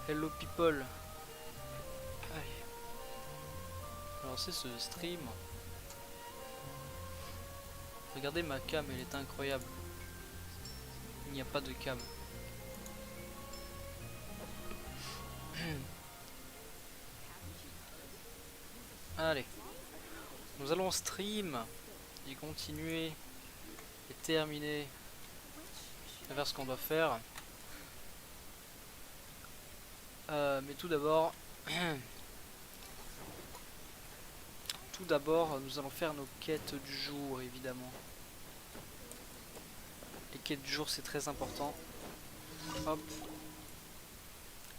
Hello people. Allez. Alors c'est ce stream. Regardez ma cam, elle est incroyable. Il n'y a pas de cam. Allez. Nous allons stream et continuer et terminer à faire ce qu'on doit faire. Mais tout d'abord, nous allons faire nos quêtes du jour, évidemment. Les quêtes du jour, c'est très important. Hop.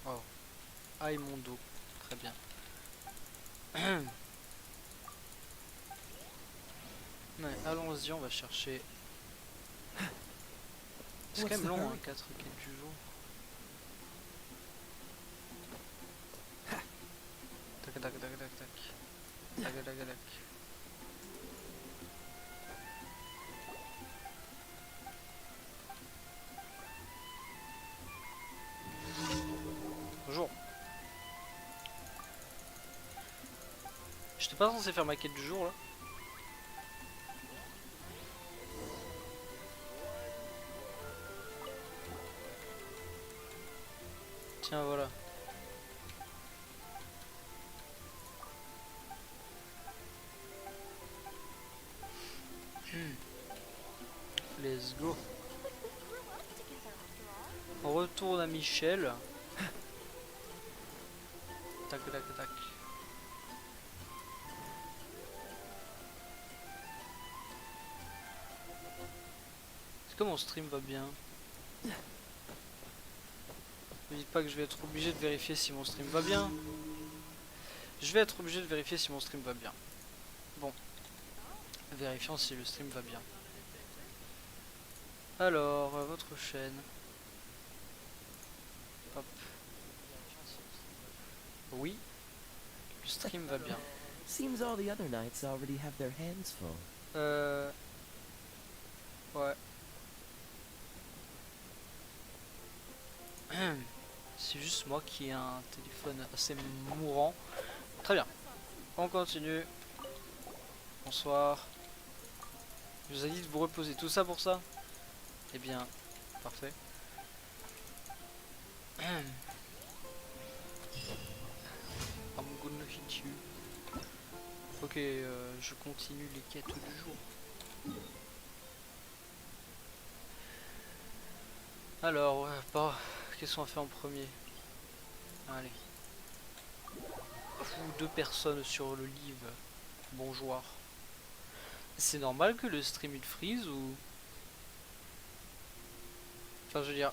Oh. Aïe mon dos. Très bien. Ouais, allons-y, on va chercher. C'est quand même long, hein, 4 quêtes du jour. Tac tac tac tac tac. Tac tac tac tac. Bonjour. J'étais pas censé faire ma quête du jour là. Tiens voilà. Let's go. On retourne à Michel. Tac tac tac. Est-ce que mon stream va bien? Ne dites pas que je vais être obligé de vérifier si mon stream va bien. Je vais être obligé de vérifier si mon stream va bien. Bon. Vérifions si le stream va bien. Alors, votre chaîne. Hop. Oui. Le stream va bien. Seems all the other knights already have their hands full. Ouais. C'est juste moi qui ai un téléphone assez mourant. Très bien. On continue. Bonsoir. Je vous ai dit de vous reposer. Tout ça pour ça? Eh bien, parfait. I'm gonna hit you. Ok, je continue les quêtes du jour. Alors, ouais, bah, qu'est-ce qu'on va faire en premier? Allez. Ou 2 personnes sur le live. Bonjour. C'est normal que le stream il freeze ou... Enfin, je veux dire...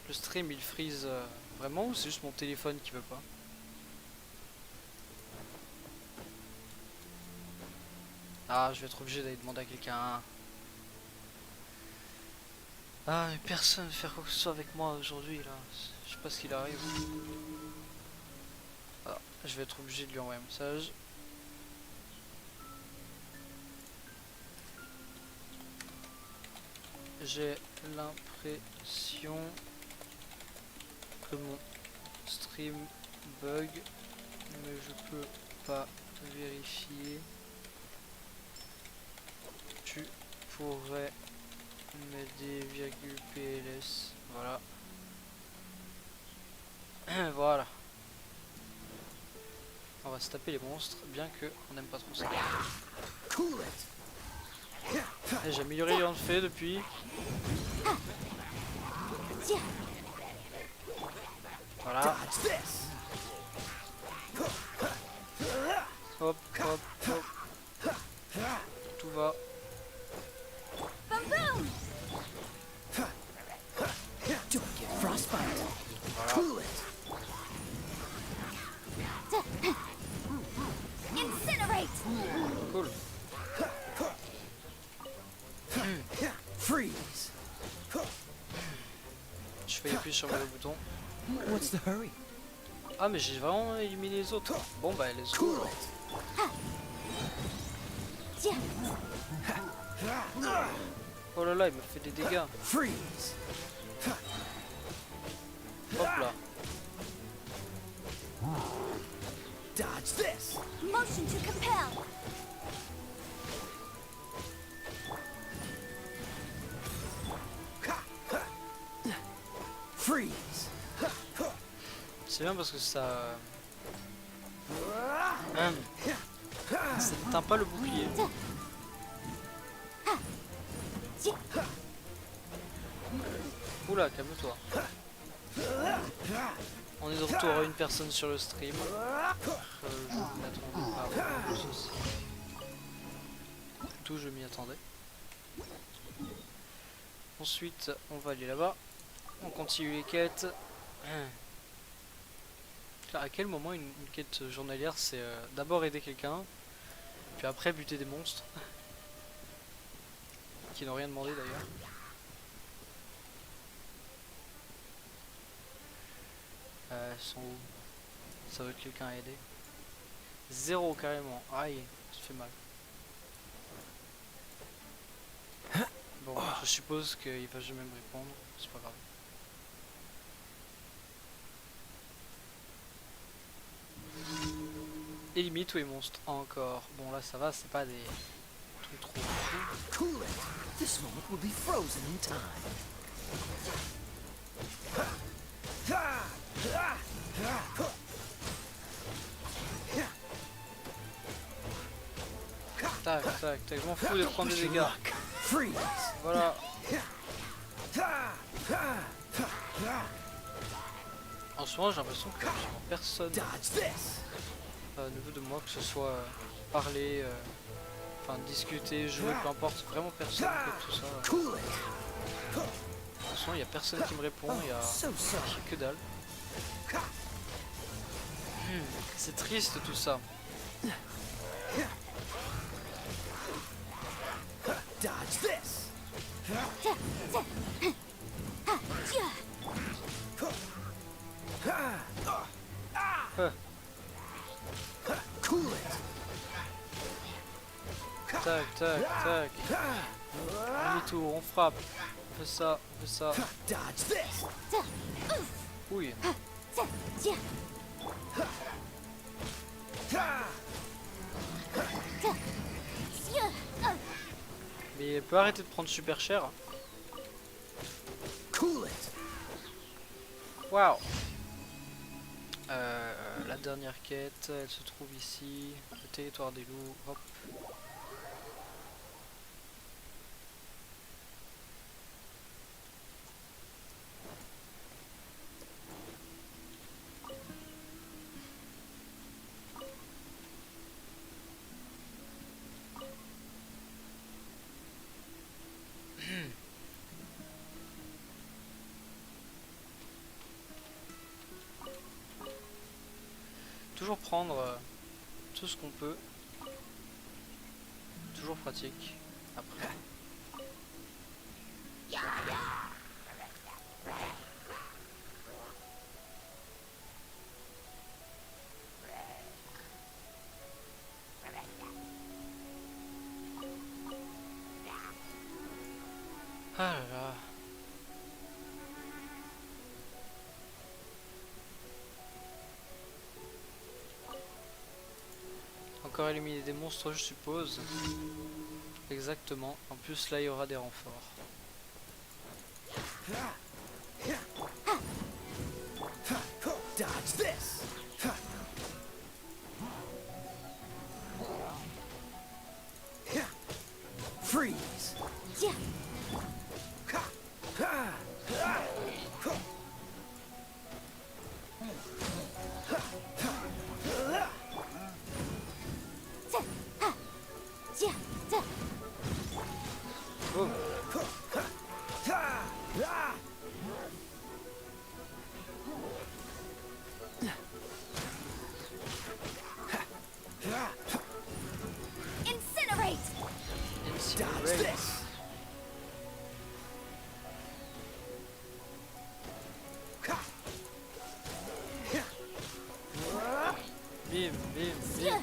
Le stream il freeze vraiment ou c'est juste mon téléphone qui veut pas? Ah, je vais être obligé d'aller demander à quelqu'un. Ah, mais personne ne fait faire quoi que ce soit avec moi aujourd'hui là. Je sais pas ce qu'il arrive. Ah, je vais être obligé de lui envoyer un message. J'ai l'impression que mon stream bug, mais je peux pas vérifier. Tu pourrais m'aider, PLS. Voilà. Voilà. On va se taper les monstres, bien que on n'aime pas trop ça. J'ai amélioré les fait depuis. Voilà. Hop, hop, hop. Tout va. Voilà. Cool. Freeze. Je fais appuyer sur le bouton. What's the hurry? Ah mais j'ai vraiment éliminé les autres. Bon bah let's go. Oh là là, il me fait des dégâts. Freeze. Hop là. Dodge this. Motion to compel. Freeze. C'est bien parce que ça n'atteint pas le bouclier. Oula, calme-toi. On est de retour à une personne sur le stream. Je m'y attendais pas à ceci. Tout, je m'y attendais. Ensuite, on va aller là-bas. On continue les quêtes. À quel moment une quête journalière, c'est d'abord aider quelqu'un, puis après buter des monstres qui n'ont rien demandé d'ailleurs. Ils sont où? Ça veut quelqu'un à aider. 0 carrément. Aïe, ça fait mal. Bon, je suppose qu'il va jamais me répondre. C'est pas grave. Élimine tous les monstres encore. Bon là ça va, c'est pas des trucs trop fous. Cool it. This moment will be frozen in time. Tac tac tac, je m'en fous de prendre des dégâts. Freeze. Voilà. En ce moment j'ai l'impression que absolument personne Dodge this. ne veut de moi, que ce soit parler, enfin discuter, jouer, peu importe, vraiment personne fait tout ça. Cool it. En ce moment il n'y a personne qui me répond, il y a So sorry. que dalle. C'est triste tout ça. Dodge this. Cool it. Tac tac tac. Demi-tour, on frappe. On fait ça, on fait ça. Dodge this. Oui. Mais elle peut arrêter de prendre super cher. Cool it. Waouh. La dernière quête, elle se trouve ici. Le territoire des loups. Hop. Toujours prendre tout ce qu'on peut. Toujours pratique. Après. Ah là là. Encore éliminer des monstres, je suppose. Exactement. En plus, là, il y aura des renforts. Dodge this. Freeze. Boum. Incinerate. Dodge Incinerate. this. Bim, bim, bim.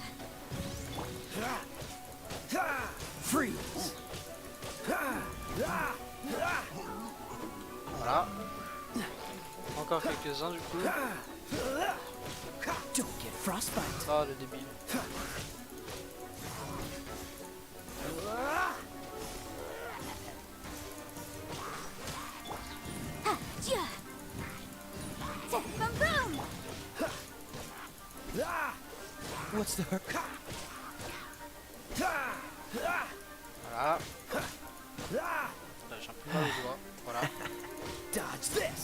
Freeze. Voilà. Encore quelques-uns du coup. Don't get frostbite. Ah le débile. Boom boom! What's the hurry? Voilà. Là j'ai un peu mal au doigt. Voilà. Dodge this.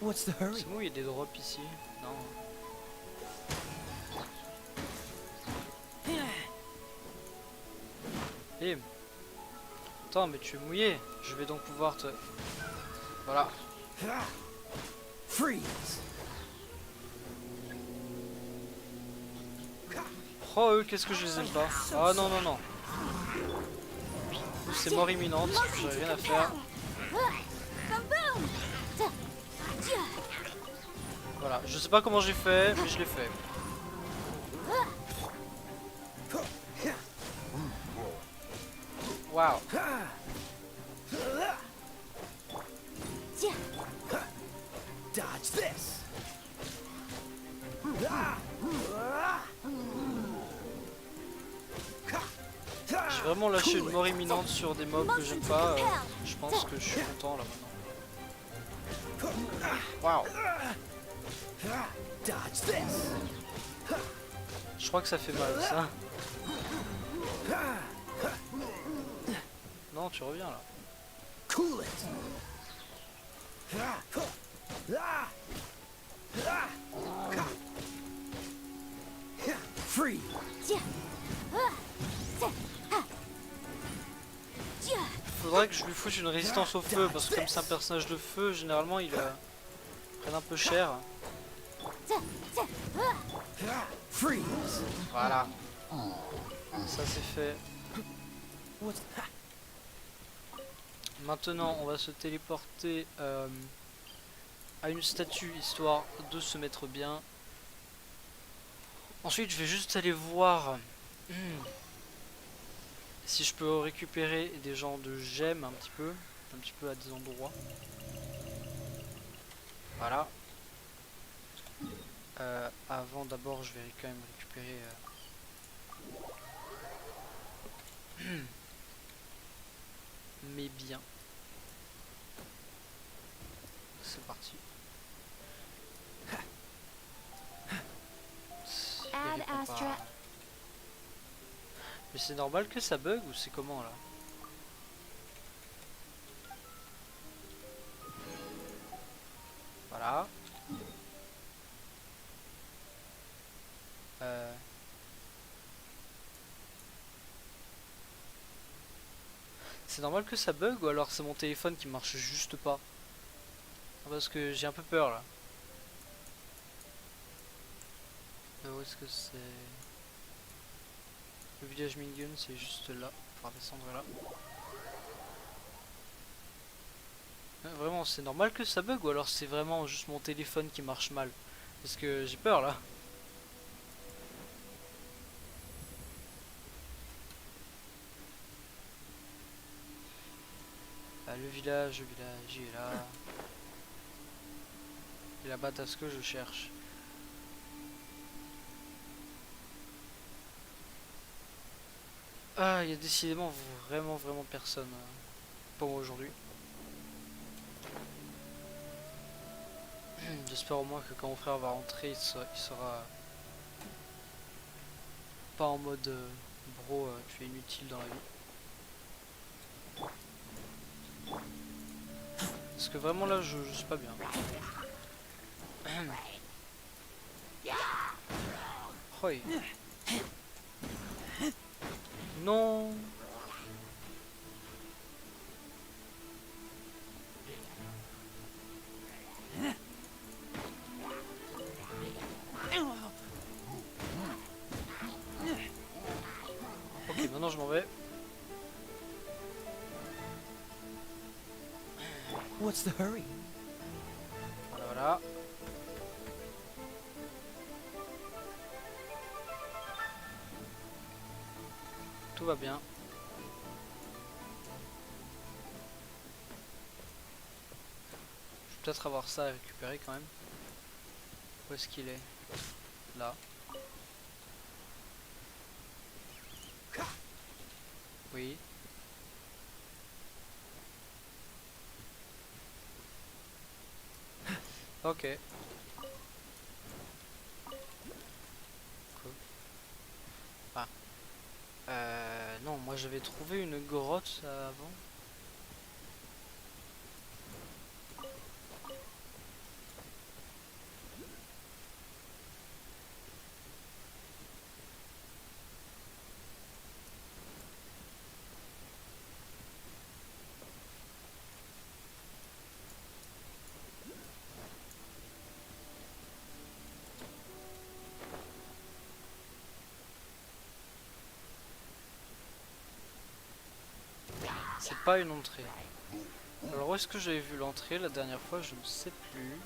What's the hurry? C'est bon, il y a des drops ici. Non. Bim. Attends, mais tu es mouillé. Je vais donc pouvoir te... Voilà. Freeze. Oh eux, qu'est-ce que je les aime pas. Ah non, non, non. C'est mort imminente, j'ai rien à faire. Boom boom! Voilà, je sais pas comment j'ai fait, mais je l'ai fait. Waouh. Dodge this. J'ai vraiment lâché une mort imminente sur des mobs que j'aime pas. Je pense que je suis content là maintenant. Waouh. Dodge this. Je crois que ça fait mal ça. Non, tu reviens là. Cool it. Free. Faudrait que je lui foute une résistance au feu parce que comme c'est un personnage de feu, généralement il prenne un peu cher. Freeze. Voilà. Ça c'est fait. Maintenant on va se téléporter à une statue histoire de se mettre bien. Ensuite je vais juste aller voir si je peux récupérer des genres de gemmes un petit peu à des endroits. Voilà. Avant d'abord je vais quand même récupérer mes biens. C'est parti. Add Astra. Mais c'est normal que ça bug ou c'est comment là? Voilà. C'est normal que ça bug ou alors c'est mon téléphone qui marche juste pas? Parce que j'ai un peu peur là. Où est-ce que c'est? Le village minigun c'est juste là. On va descendre là. Vraiment c'est normal que ça bug ou alors c'est vraiment juste mon téléphone qui marche mal? Parce que j'ai peur là. Le village il est là. Et là-bas t'as ce que je cherche. Ah, il y a décidément vraiment personne pour moi aujourd'hui. J'espère au moins que quand mon frère va rentrer, il sera pas en mode bro, tu es inutile dans la vie. Parce que vraiment là, je suis pas bien. Hoi. Non. Ok, maintenant je m'en vais. What's the hurry? Voilà, voilà. Tout va bien. Je vais peut-être avoir ça à récupérer quand même. Où est-ce qu'il est? Là. Oui. Ok. Cool. Ah. Non, moi j'avais trouvé une grotte avant. C'est pas une entrée. Alors où est-ce que j'avais vu l'entrée la dernière fois? Je ne sais plus.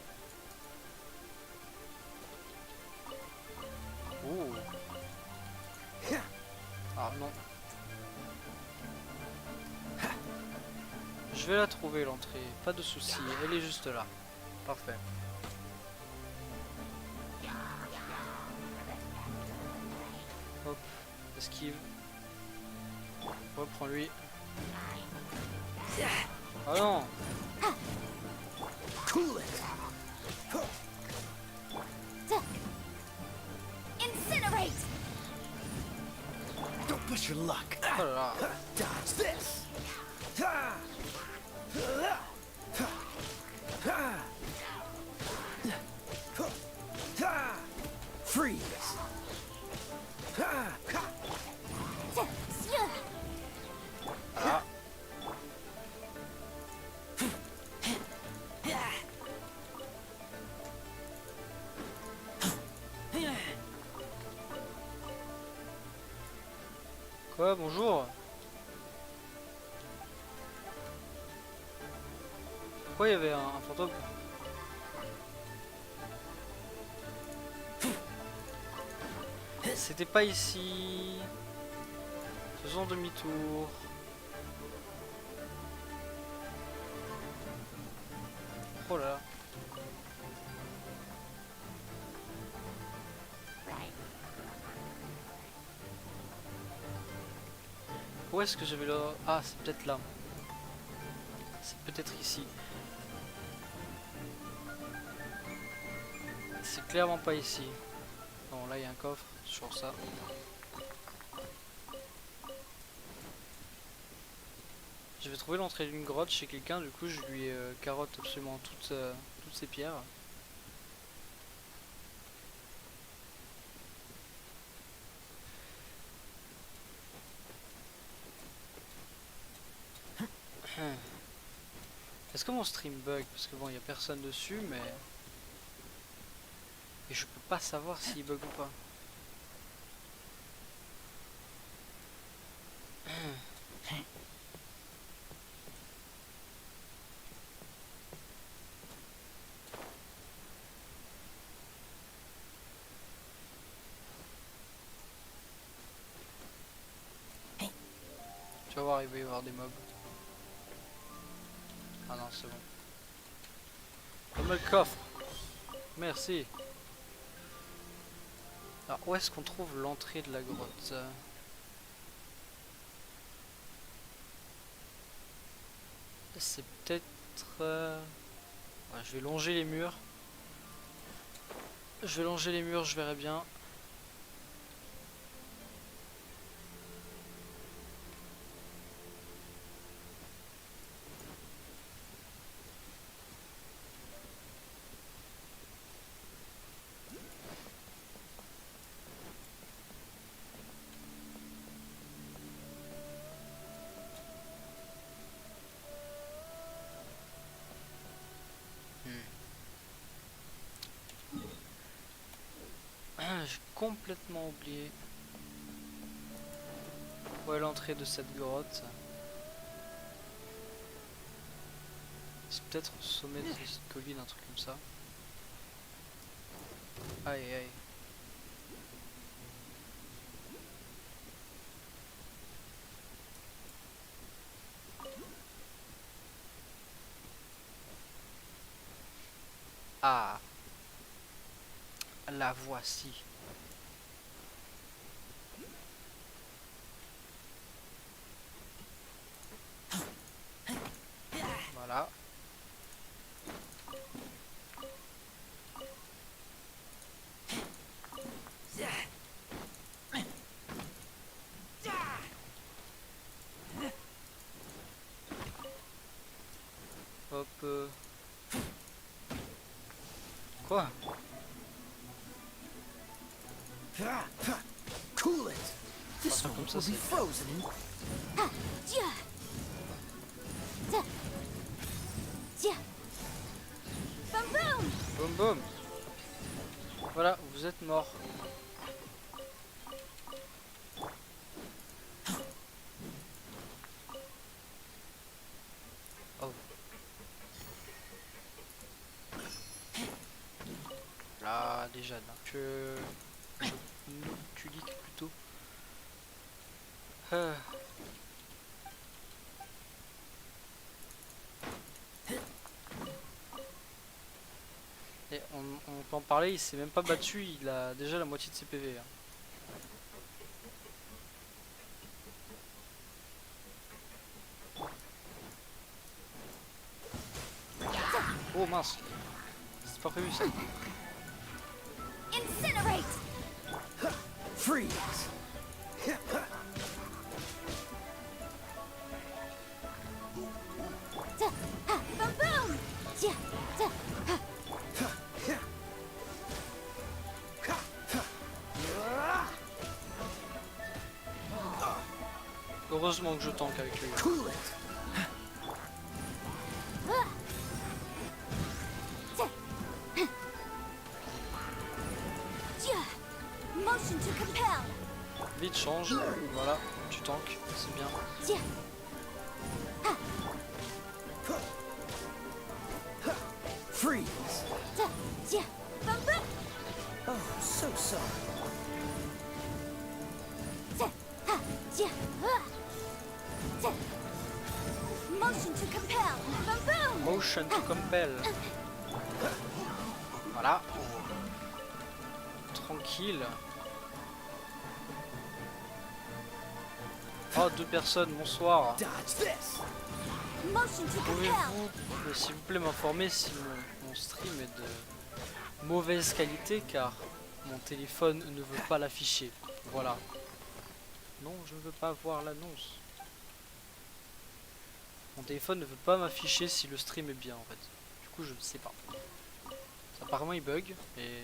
Oh. Ah non. Je vais la trouver l'entrée, pas de souci, elle est juste là. Parfait. Hop, esquive. Reprends lui. Ah non. Cool it. Incinerate! Don't push your luck. Oh là là. Dodge this. Freeze. Ah. Quoi, bonjour? Pourquoi il y avait un fantôme? C'était pas ici. Faisons demi-tour. Oh là là. Où est-ce que j'avais le... Ah, c'est peut-être là. C'est peut-être ici. C'est clairement pas ici. Bon, là il y a un coffre sur ça. Je vais trouver l'entrée d'une grotte chez quelqu'un, du coup je lui carotte absolument toutes ces pierres. Est-ce que mon stream bug? Parce que bon, il n'y a personne dessus, mais... Et je peux pas savoir s'il bug ou pas. Tu vas voir, il va y avoir des mobs. Ah non, c'est bon. Comme le coffre. Merci. Alors, où est-ce qu'on trouve l'entrée de la grotte? C'est peut-être... Ouais, je vais longer les murs. Je vais longer les murs, je verrai bien. J'ai complètement oublié. Où est l'entrée de cette grotte? C'est peut-être au sommet de cette colline, un truc comme ça. Aïe aïe. La voici. Voilà. Hop. Quoi? Cool it. This Comme one ça, will be c'est frozen in Ha! Ja! Ja! Ja! Bam boom! boum boum. Voilà, vous êtes mort. Oh. Là, déjà, donc tu dis plutôt. Ah. Et on peut en parler, il s'est même pas battu, il a déjà la moitié de ses PV. Hein. Oh mince, c'est pas prévu ça. Incinerate! freeze. Ja! Ha! Bam boom! Ja! Ja! Ha! Heureusement que je tank avec lui. Cool it. Ja! Motion to compel! Vite change, voilà, tu tank, c'est bien. Ja! Freeze. Ja! Ja! Bam boom! Oh, so sorry. Ja! Ha! Ja! Ha! Ja! Motion to compel! Bam boom! Motion to compel. Voilà. Tranquille. Oh, deux personnes, bonsoir. Dodge this. Motion to compel! Pouvez-vous, s'il vous plaît, m'informer si mon stream est de mauvaise qualité car mon téléphone ne veut pas l'afficher. Voilà. Non, je ne veux pas voir l'annonce. Mon téléphone ne veut pas m'afficher si le stream est bien en fait. Du coup, je ne sais pas. Apparemment, il bug et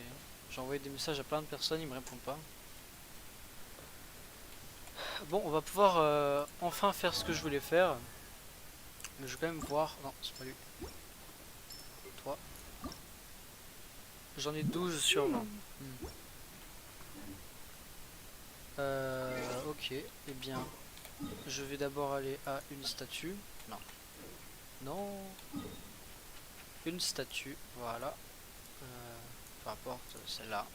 j'ai envoyé des messages à plein de personnes, ils me répondent pas. Bon, on va pouvoir enfin faire ce que je voulais faire. Mais je vais quand même voir. Non, c'est pas lui. Toi. J'en ai 12 sur 20. Ok, eh bien, je vais d'abord aller à une statue. Non. Non. Une statue, voilà. Peu importe, celle-là.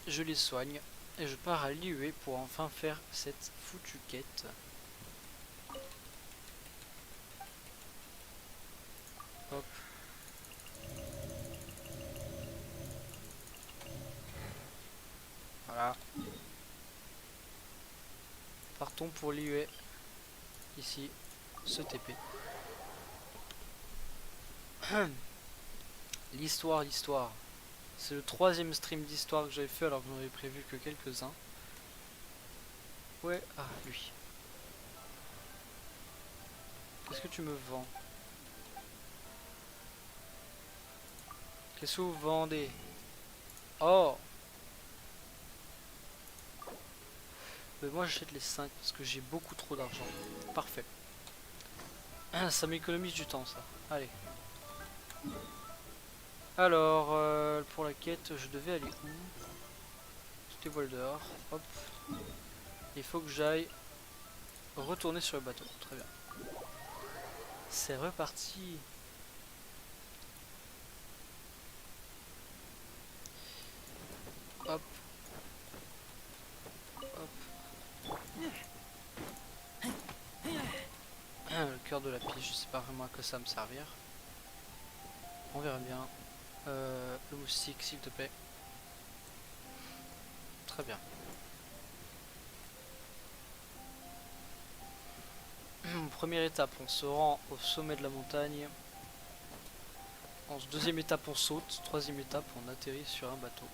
Je les soigne et je pars à l'IUE pour enfin faire cette foutue quête. Hop. Voilà. Partons pour l'IUE. Ici, ce TP. L'histoire. C'est le 3e stream d'histoire que j'avais fait alors que j'en avais prévu que quelques-uns. Ouais, ah lui. Qu'est-ce que tu me vends? Qu'est-ce que vous vendez? Oh! Mais moi j'achète les 5 parce que j'ai beaucoup trop d'argent. Parfait. Ça m'économise du temps ça. Allez. Alors, pour la quête, je devais aller où? C'était voile dehors. Hop. Il faut que j'aille retourner sur le bateau. Très bien. C'est reparti. Hop. Hop. Le cœur de la piste, je sais pas vraiment à quoi ça va me servir. On verra bien. Le moustique, s'il te plaît. Très bien. Première étape, on se rend au sommet de la montagne. En deuxième étape, on saute. Troisième étape, on atterrit sur un bateau.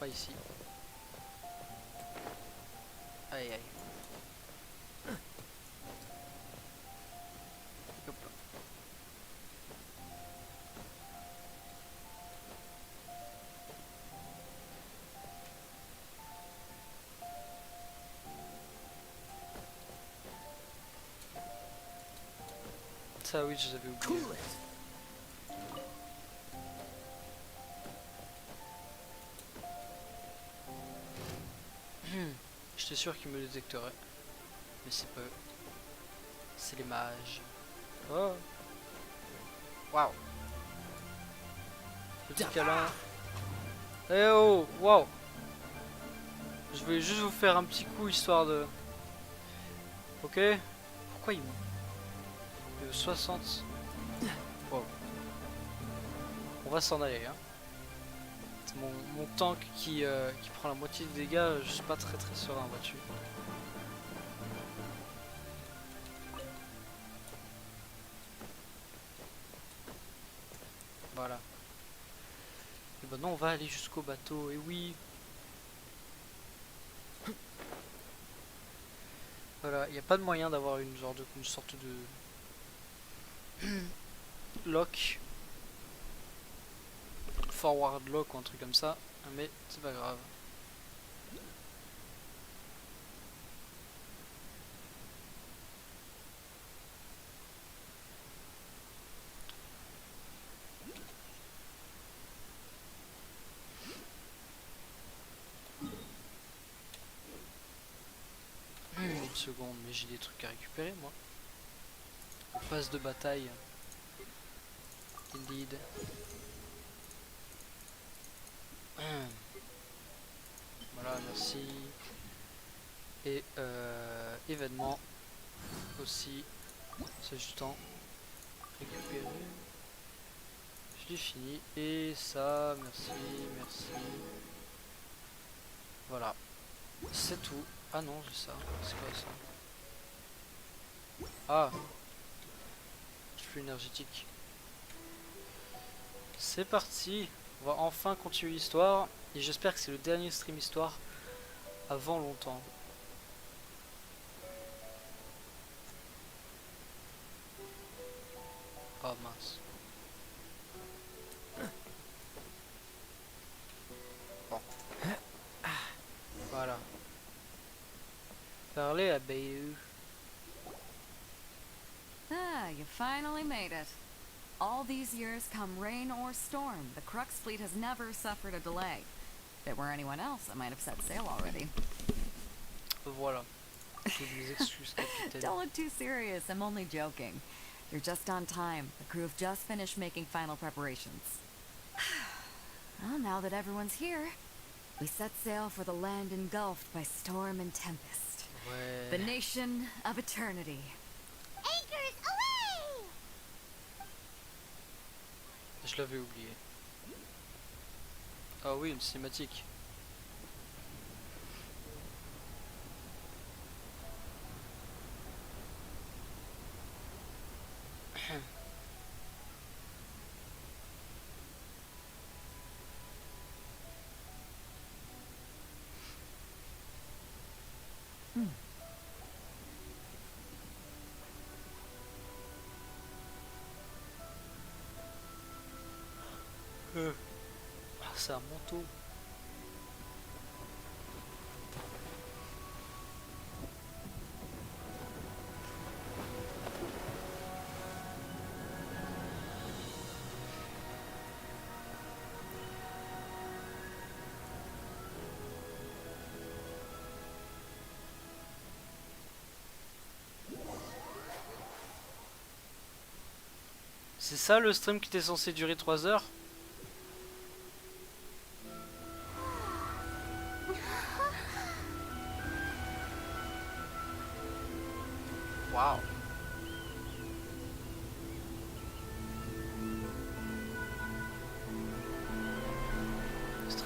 Pas ici. Aïe aïe. Hop là. Ça oui, je l'avais oublié. Cool it. J'étais sûr qu'il me détecterait. Mais c'est pas eux. C'est les mages. Oh. Waouh. Petit câlin. Eh oh, waouh. Je vais juste vous faire un petit coup histoire de... Ok. Pourquoi il me... 60. Wow. On va s'en aller hein. C'est mon tank qui prend la moitié des dégâts, je suis pas très serein là-dessus. Voilà. Et ben non, on va aller jusqu'au bateau, et oui. Voilà, il n'y a pas de moyen d'avoir une sorte de lock, forward lock ou un truc comme ça, mais c'est pas grave. Une seconde, mais j'ai des trucs à récupérer moi. Passe de bataille. Indeed. Voilà, merci. Et événement aussi. C'est juste temps. Récupérer. Je l'ai fini. Et ça, merci, merci. Voilà. C'est tout. Ah non, j'ai ça. C'est quoi ça? Ah, je suis énergétique. C'est parti. On va enfin continuer l'histoire. Et j'espère que c'est le dernier stream histoire avant longtemps. Oh mince. Bon. Voilà. Parlez à Bayou. Ah, you finally made it. All these years, come rain or storm, the Crux fleet has never suffered a delay. If it were anyone else, I might have set sail already. Voilà. Toutes mes excuses, capitaine. Don't look too serious, I'm only joking. You're just on time. The crew have just finished making final preparations. Well, now that everyone's here, we set sail for the land engulfed by storm and tempest. Ouais. The nation of eternity. Anchors away! Je l'avais oublié. Ah oui, une cinématique. Ah, c'est un manteau. C'est ça le stream qui était censé durer 3 heures? Waouh.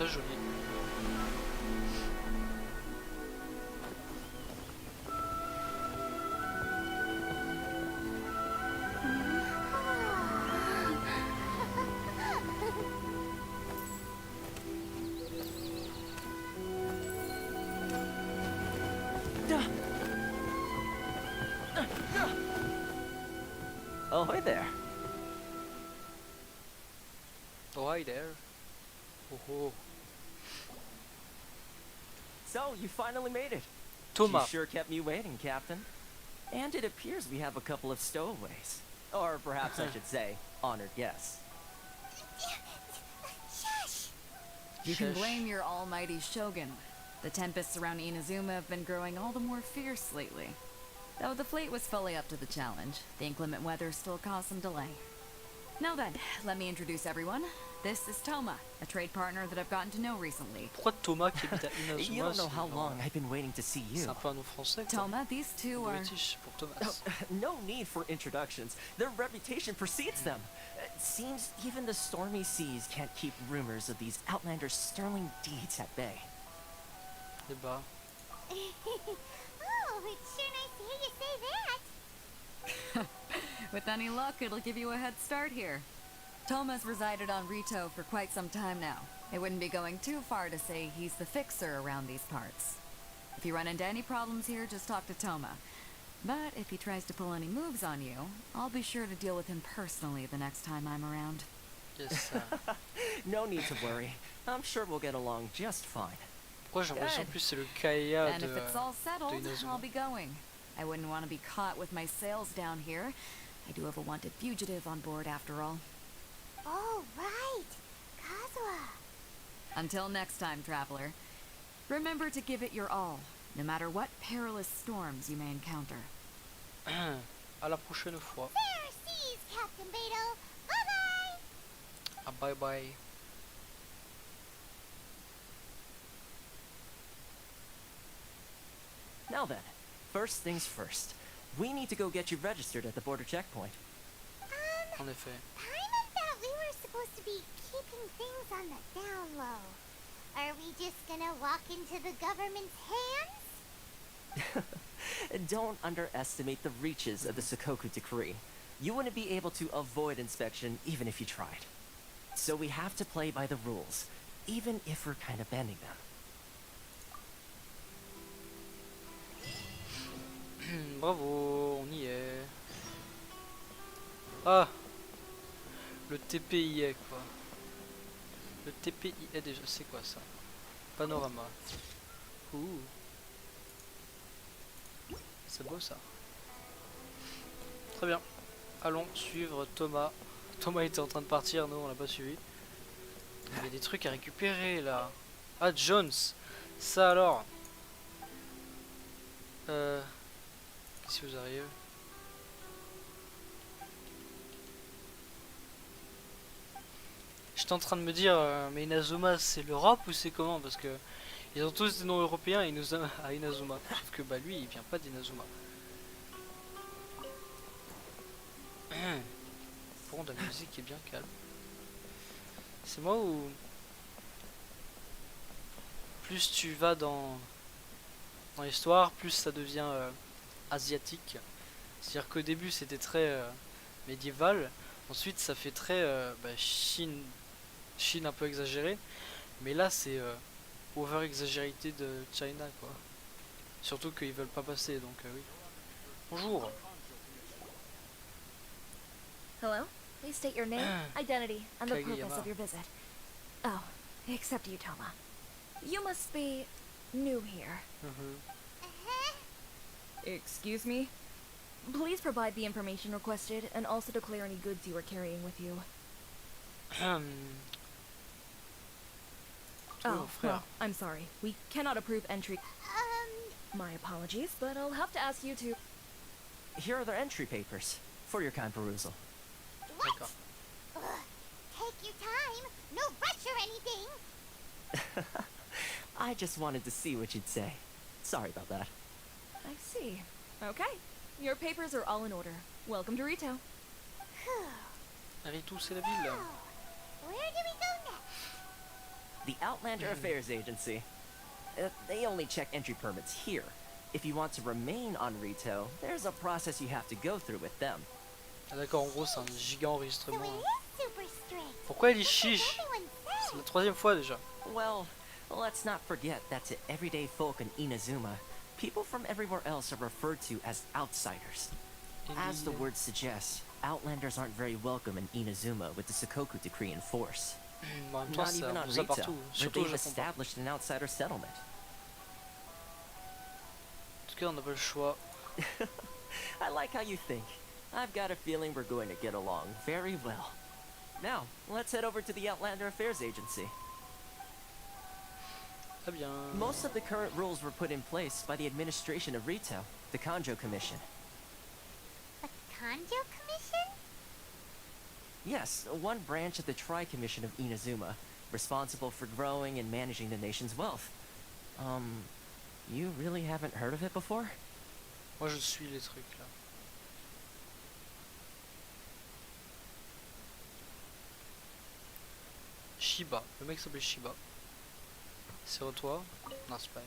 très joli. Oh, hi there. Oh, hi there. Oh, oh. So, you finally made it. Thomas. You sure kept me waiting, Captain. And it appears we have a couple of stowaways. Or perhaps I should say, honored guests. Shush! You can Shush. blame your almighty shogun. The tempests around Inazuma have been growing all the more fierce lately. Though the fleet was fully up to the challenge, the inclement weather still caused some delay. Now then, let me introduce everyone. This is Toma, a trade partner that I've gotten to know recently. Pourquoi Thomas qui habite à Inazuma? You don't know c'est how genre- long I've been waiting to see C'est you. un peu un nom français, quoi. Toma, these two are... British pour Thomas. No need for introductions. Their reputation precedes them. It seems even the stormy seas can't keep rumors of these outlanders' sterling deeds at bay. Eh bah. Oh, it's sure nice to hear you say that. With any luck, it'll give you a head start here. Toma's resided on Rito for quite some time now. It wouldn't be going too far to say he's the fixer around these parts. If you run into any problems here, just talk to Toma. But if he tries to pull any moves on you, I'll be sure to deal with him personally the next time I'm around. Yes. No need to worry. I'm sure we'll get along just fine. Pourquoi j'ai l'impression Good. plus c'est le Kaya And de... if it's all settled, Inazuma. I'll be going. I wouldn't want to be caught with my sails down here. I do have a wanted fugitive on board after all. Oh, right. Kazuha. Until next time, traveler. Remember to give it your all, no matter what perilous storms you may encounter. À la prochaine fois. Fair seas, Captain Beto. Bye-bye. Ah, bye bye. Now then, first things first. We need to go get you registered at the border checkpoint. En effet. Paimon thought we were supposed to be keeping things on the down low. Are we just gonna walk into the government's hands? Don't underestimate the reaches of the Sakoku decree. You wouldn't be able to avoid inspection even if you tried. So we have to play by the rules, even if we're kind of bending them. Bravo, on y est. Ah, le TPI quoi. Le TPI déjà, c'est quoi ça? Panorama. Ouh. C'est beau ça. Très bien. Allons suivre Thomas. Thomas était en train de partir, nous on l'a pas suivi. Il y a des trucs à récupérer là. Ah, Jones. Ça alors. Qu'est-ce qui vous arrive? J'étais en train de me dire, mais Inazuma c'est l'Europe ou c'est comment? Parce que ils ont tous des noms européens et nous à Inazuma. Sauf que bah lui il vient pas d'Inazuma. Bon, la musique est bien calme. C'est moi ou plus tu vas dans l'histoire, plus ça devient asiatique. C'est-à-dire qu'au début c'était très médiéval, ensuite ça fait très Chine un peu exagéré, mais là c'est over exagérité de China quoi. Surtout qu'ils veulent pas passer donc oui. Bonjour. Hello? Please state your name, identity, and the purpose Kageyama. of your visit. Oh, except you, Toma. You must be new here. Uh-huh. Excuse me? Please provide the information requested and also declare any goods you are carrying with you. Oh, Oh, frère. well, I'm sorry. We cannot approve entry. My apologies, but I'll have to ask you to... Here are their entry papers, for your kind perusal. What? D'accord. Ugh. Take your time. No rush or anything. I just wanted to see what you'd say. Sorry about that. I see. Okay. Your papers are all in order. Welcome to Rito. Whew. Ritu c'est la ville. Oh. Where do we go next? the Outlander Affairs Agency. They only check entry permits here. If you want to remain on Rito, there's a process you have to go through with them. Ah, d'accord, en gros c'est un giga So enregistrement. it is super strict. Pourquoi il y That's what chiche? everyone C'est says. la troisième fois déjà. Well, let's not forget that to everyday folk in Inazuma, people from everywhere else are referred to as outsiders. As the word suggests, Outlanders aren't very welcome in Inazuma with the Sakoku decree in force. En même temps, Not c'est even un on peu ça Rito, partout, where surtout au they've Japon. established an outsider settlement. En tout cas, on n'a pas le choix. I like how you think. I've got a feeling we're going to get along very well. Now, let's head over to the Outlander Affairs Agency. Très bien. Most of the current rules were put in place by the administration of Rito, the Kanjo Commission. The Kanjo Commission? Yes, one branch of the Tri-Commission of Inazuma, responsible for growing and managing the nation's wealth. You really haven't heard of it before? Moi je suis les trucs là. Shiba, le mec s'appelle Shiba. C'est toi? Non, c'est pas elle.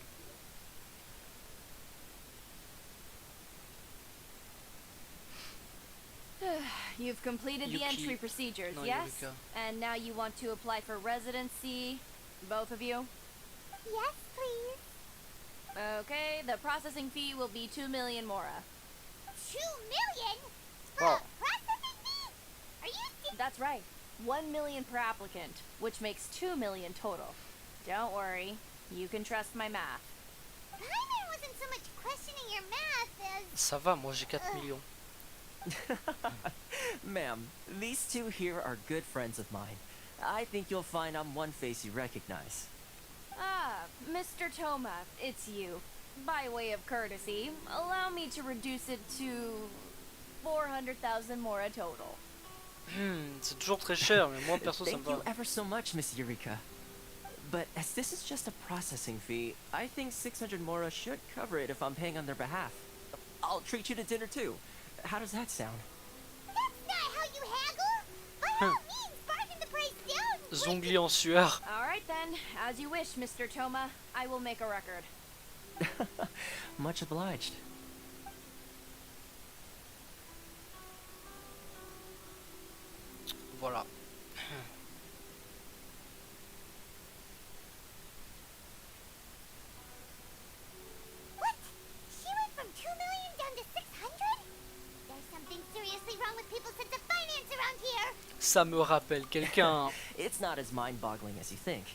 You've completed the Yuki. entry procedures, No, yes? Eureka. And now you want to apply for residency, both of you? Yes, please. Okay, the processing fee will be 2 million mora. 2 million? For Wow. a processing fee? Are you serious? That's right. 1 million per applicant, which makes 2 million total. Don't worry, you can trust my math. Paimon wasn't so much questioning your math as... Ça va, moi j'ai 4 millions. Ma'am, these two here are good friends of mine. I think you'll find I'm one face you recognize. Ah, Mr. Toma, it's you. By way of courtesy, allow me to reduce it to 400,000 mora total. C'est toujours très cher, mais moi perso ça me Thank you va. ever so much, Miss Eureka. But as this is just a processing fee, I think 600 mora should cover it if I'm paying on their behalf. I'll treat you to dinner too. How does that sound? That's not how you haggle! By all means, bargain the price down! Zongli en sueur. Alright then, as you wish, Mr. Toma. I will make a record. Much obliged. Voilà. What? She went from 2 million down to 600? There's something seriously wrong with people's sense of finance around here! Ça me rappelle quelqu'un. It's not as mind-boggling as you think.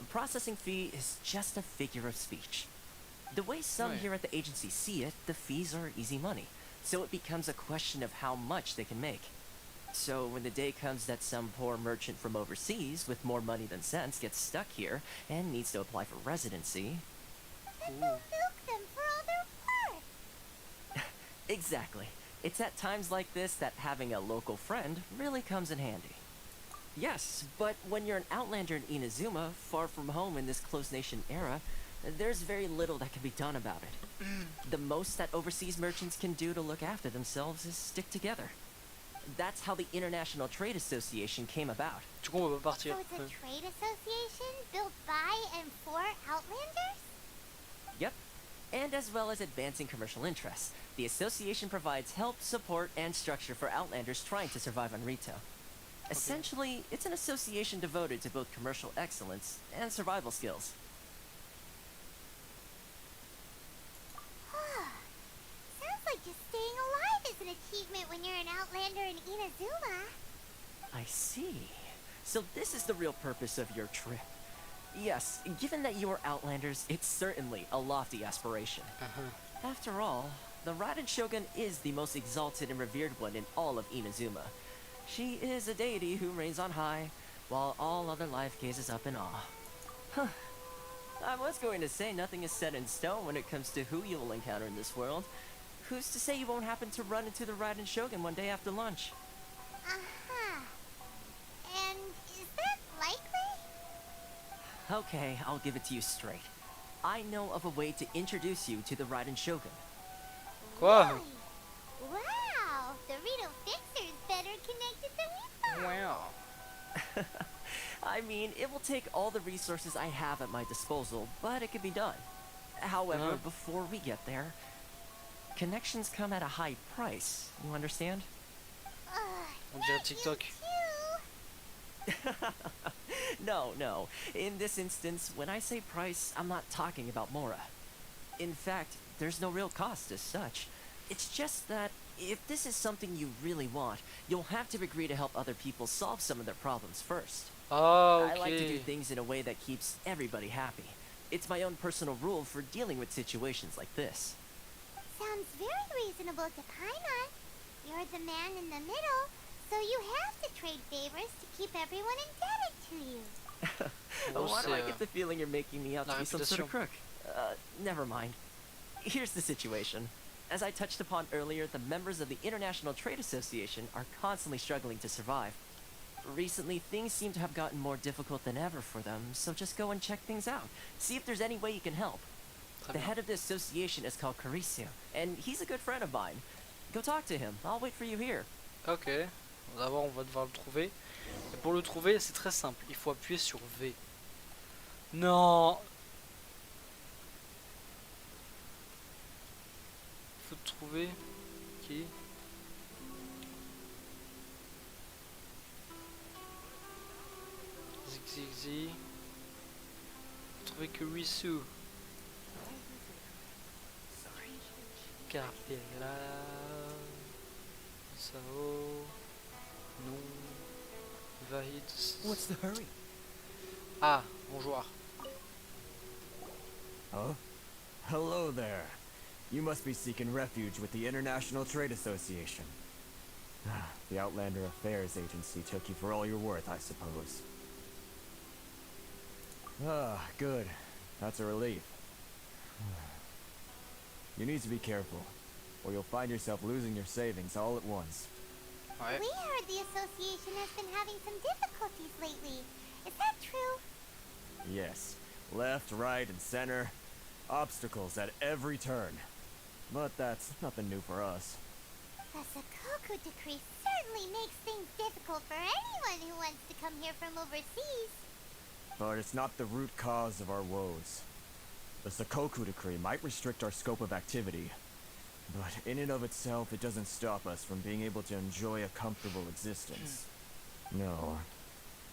Processing fee is just a figure of speech. The way some Right. here at the agency see it, the fees are easy money, so it becomes a question of how much they can make. So when the day comes that some poor merchant from overseas with more money than sense gets stuck here and needs to apply for residency, And they'll milk them for all they're worth! exactly. It's at times like this that having a local friend really comes in handy. Yes, but when you're an outlander in Inazuma, far from home in this closed nation era, there's very little that can be done about it. The most that overseas merchants can do to look after themselves is stick together. That's how the International Trade Association came about. Du coup, on va pas partir. So it's a trade association built by and for Outlanders? Yep. And as well as advancing commercial interests, the association provides help, support, and structure for outlanders trying to survive on Rito. Essentially, it's an association devoted to both commercial excellence and survival skills. Sounds like just staying alive is an achievement when you're an Outlander in Inazuma. I see. So this is the real purpose of your trip. Yes, given that you are outlanders, it's certainly a lofty aspiration. After all, the Raiden Shogun is the most exalted and revered one in all of Inazuma. She is a deity who reigns on high, while all other life gazes up in awe. Huh. I was going to say nothing is set in stone when it comes to who you will encounter in this world. Who's to say you won't happen to run into the Raiden Shogun one day after lunch? Uh-huh. And is that likely? Okay, I'll give it to you straight. I know of a way to introduce you to the Raiden Shogun. Quoi? Really? Wow, the Rito Fixer's better connected than we thought. Wow. I mean, it will take all the resources I have at my disposal, but it can be done. However, before we get there, connections come at a high price. You understand? On dirait Not you TikTok. too. No. In this instance, when I say price, I'm not talking about Mora. In fact, there's no real cost as such. It's just that if this is something you really want, you'll have to agree to help other people solve some of their problems first. Ah, I like to do ok. things in a way that keeps everybody happy. It's my own personal rule for dealing with situations like this. Sounds very reasonable to Paimon. You're the man in the middle, so you have to trade favors to keep everyone indebted to you. Oh, Why do I c'est, get the feeling you're making me out la to be some sort of réputation. crook? Never mind. Here's the situation. As I touched upon earlier, the members of the International Trade Association are constantly struggling to survive. Recently, things seem to have gotten more difficult than ever for them, so just go and check things out. See if there's any way you can help. Très The bien. head of the association is called Caricio, and he's a good friend of mine. Go talk to him. I'll wait for you here. Ok. D'abord, on va devoir le trouver. Et pour le trouver, c'est très simple. Il faut appuyer sur V. Non. Il faut trouver qui. Zigzigzi. Trouver que Risu. Carpella. Sao. Non. Vahid. What's the hurry? Ah, bonjour. Huh? Hello there. You must be seeking refuge with the International Trade Association. The Outlander Affairs Agency took you for all you're worth, I suppose. Ah, good. That's a relief. You need to be careful, or you'll find yourself losing your savings all at once. Ouais. We heard the association has been having some difficulties lately. Is that true? Yes, left, right, and center. Obstacles at every turn. But that's nothing new for us. The Sakoku decree certainly makes things difficult for anyone who wants to come here from overseas. But it's not the root cause of our woes. The Sakoku decree might restrict our scope of activity, but in and of itself, it doesn't stop us from being able to enjoy a comfortable existence. No.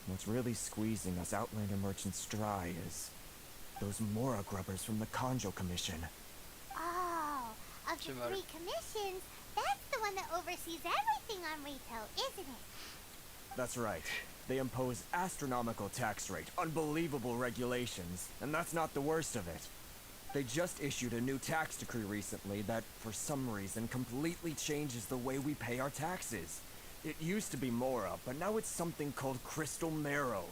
What's really squeezing us Outlander merchants dry is those Mora grubbers from the Kanjo Commission. Oh, of the C'est mal. 3 commissions, that's the one that oversees everything on Rito, isn't it? That's right. They impose astronomical tax rate, unbelievable regulations, and that's not the worst of it. They just issued a new tax decree recently that, for some reason, completely changes the way we pay our taxes. It used to be Mora, but now it's something called Crystal Marrow.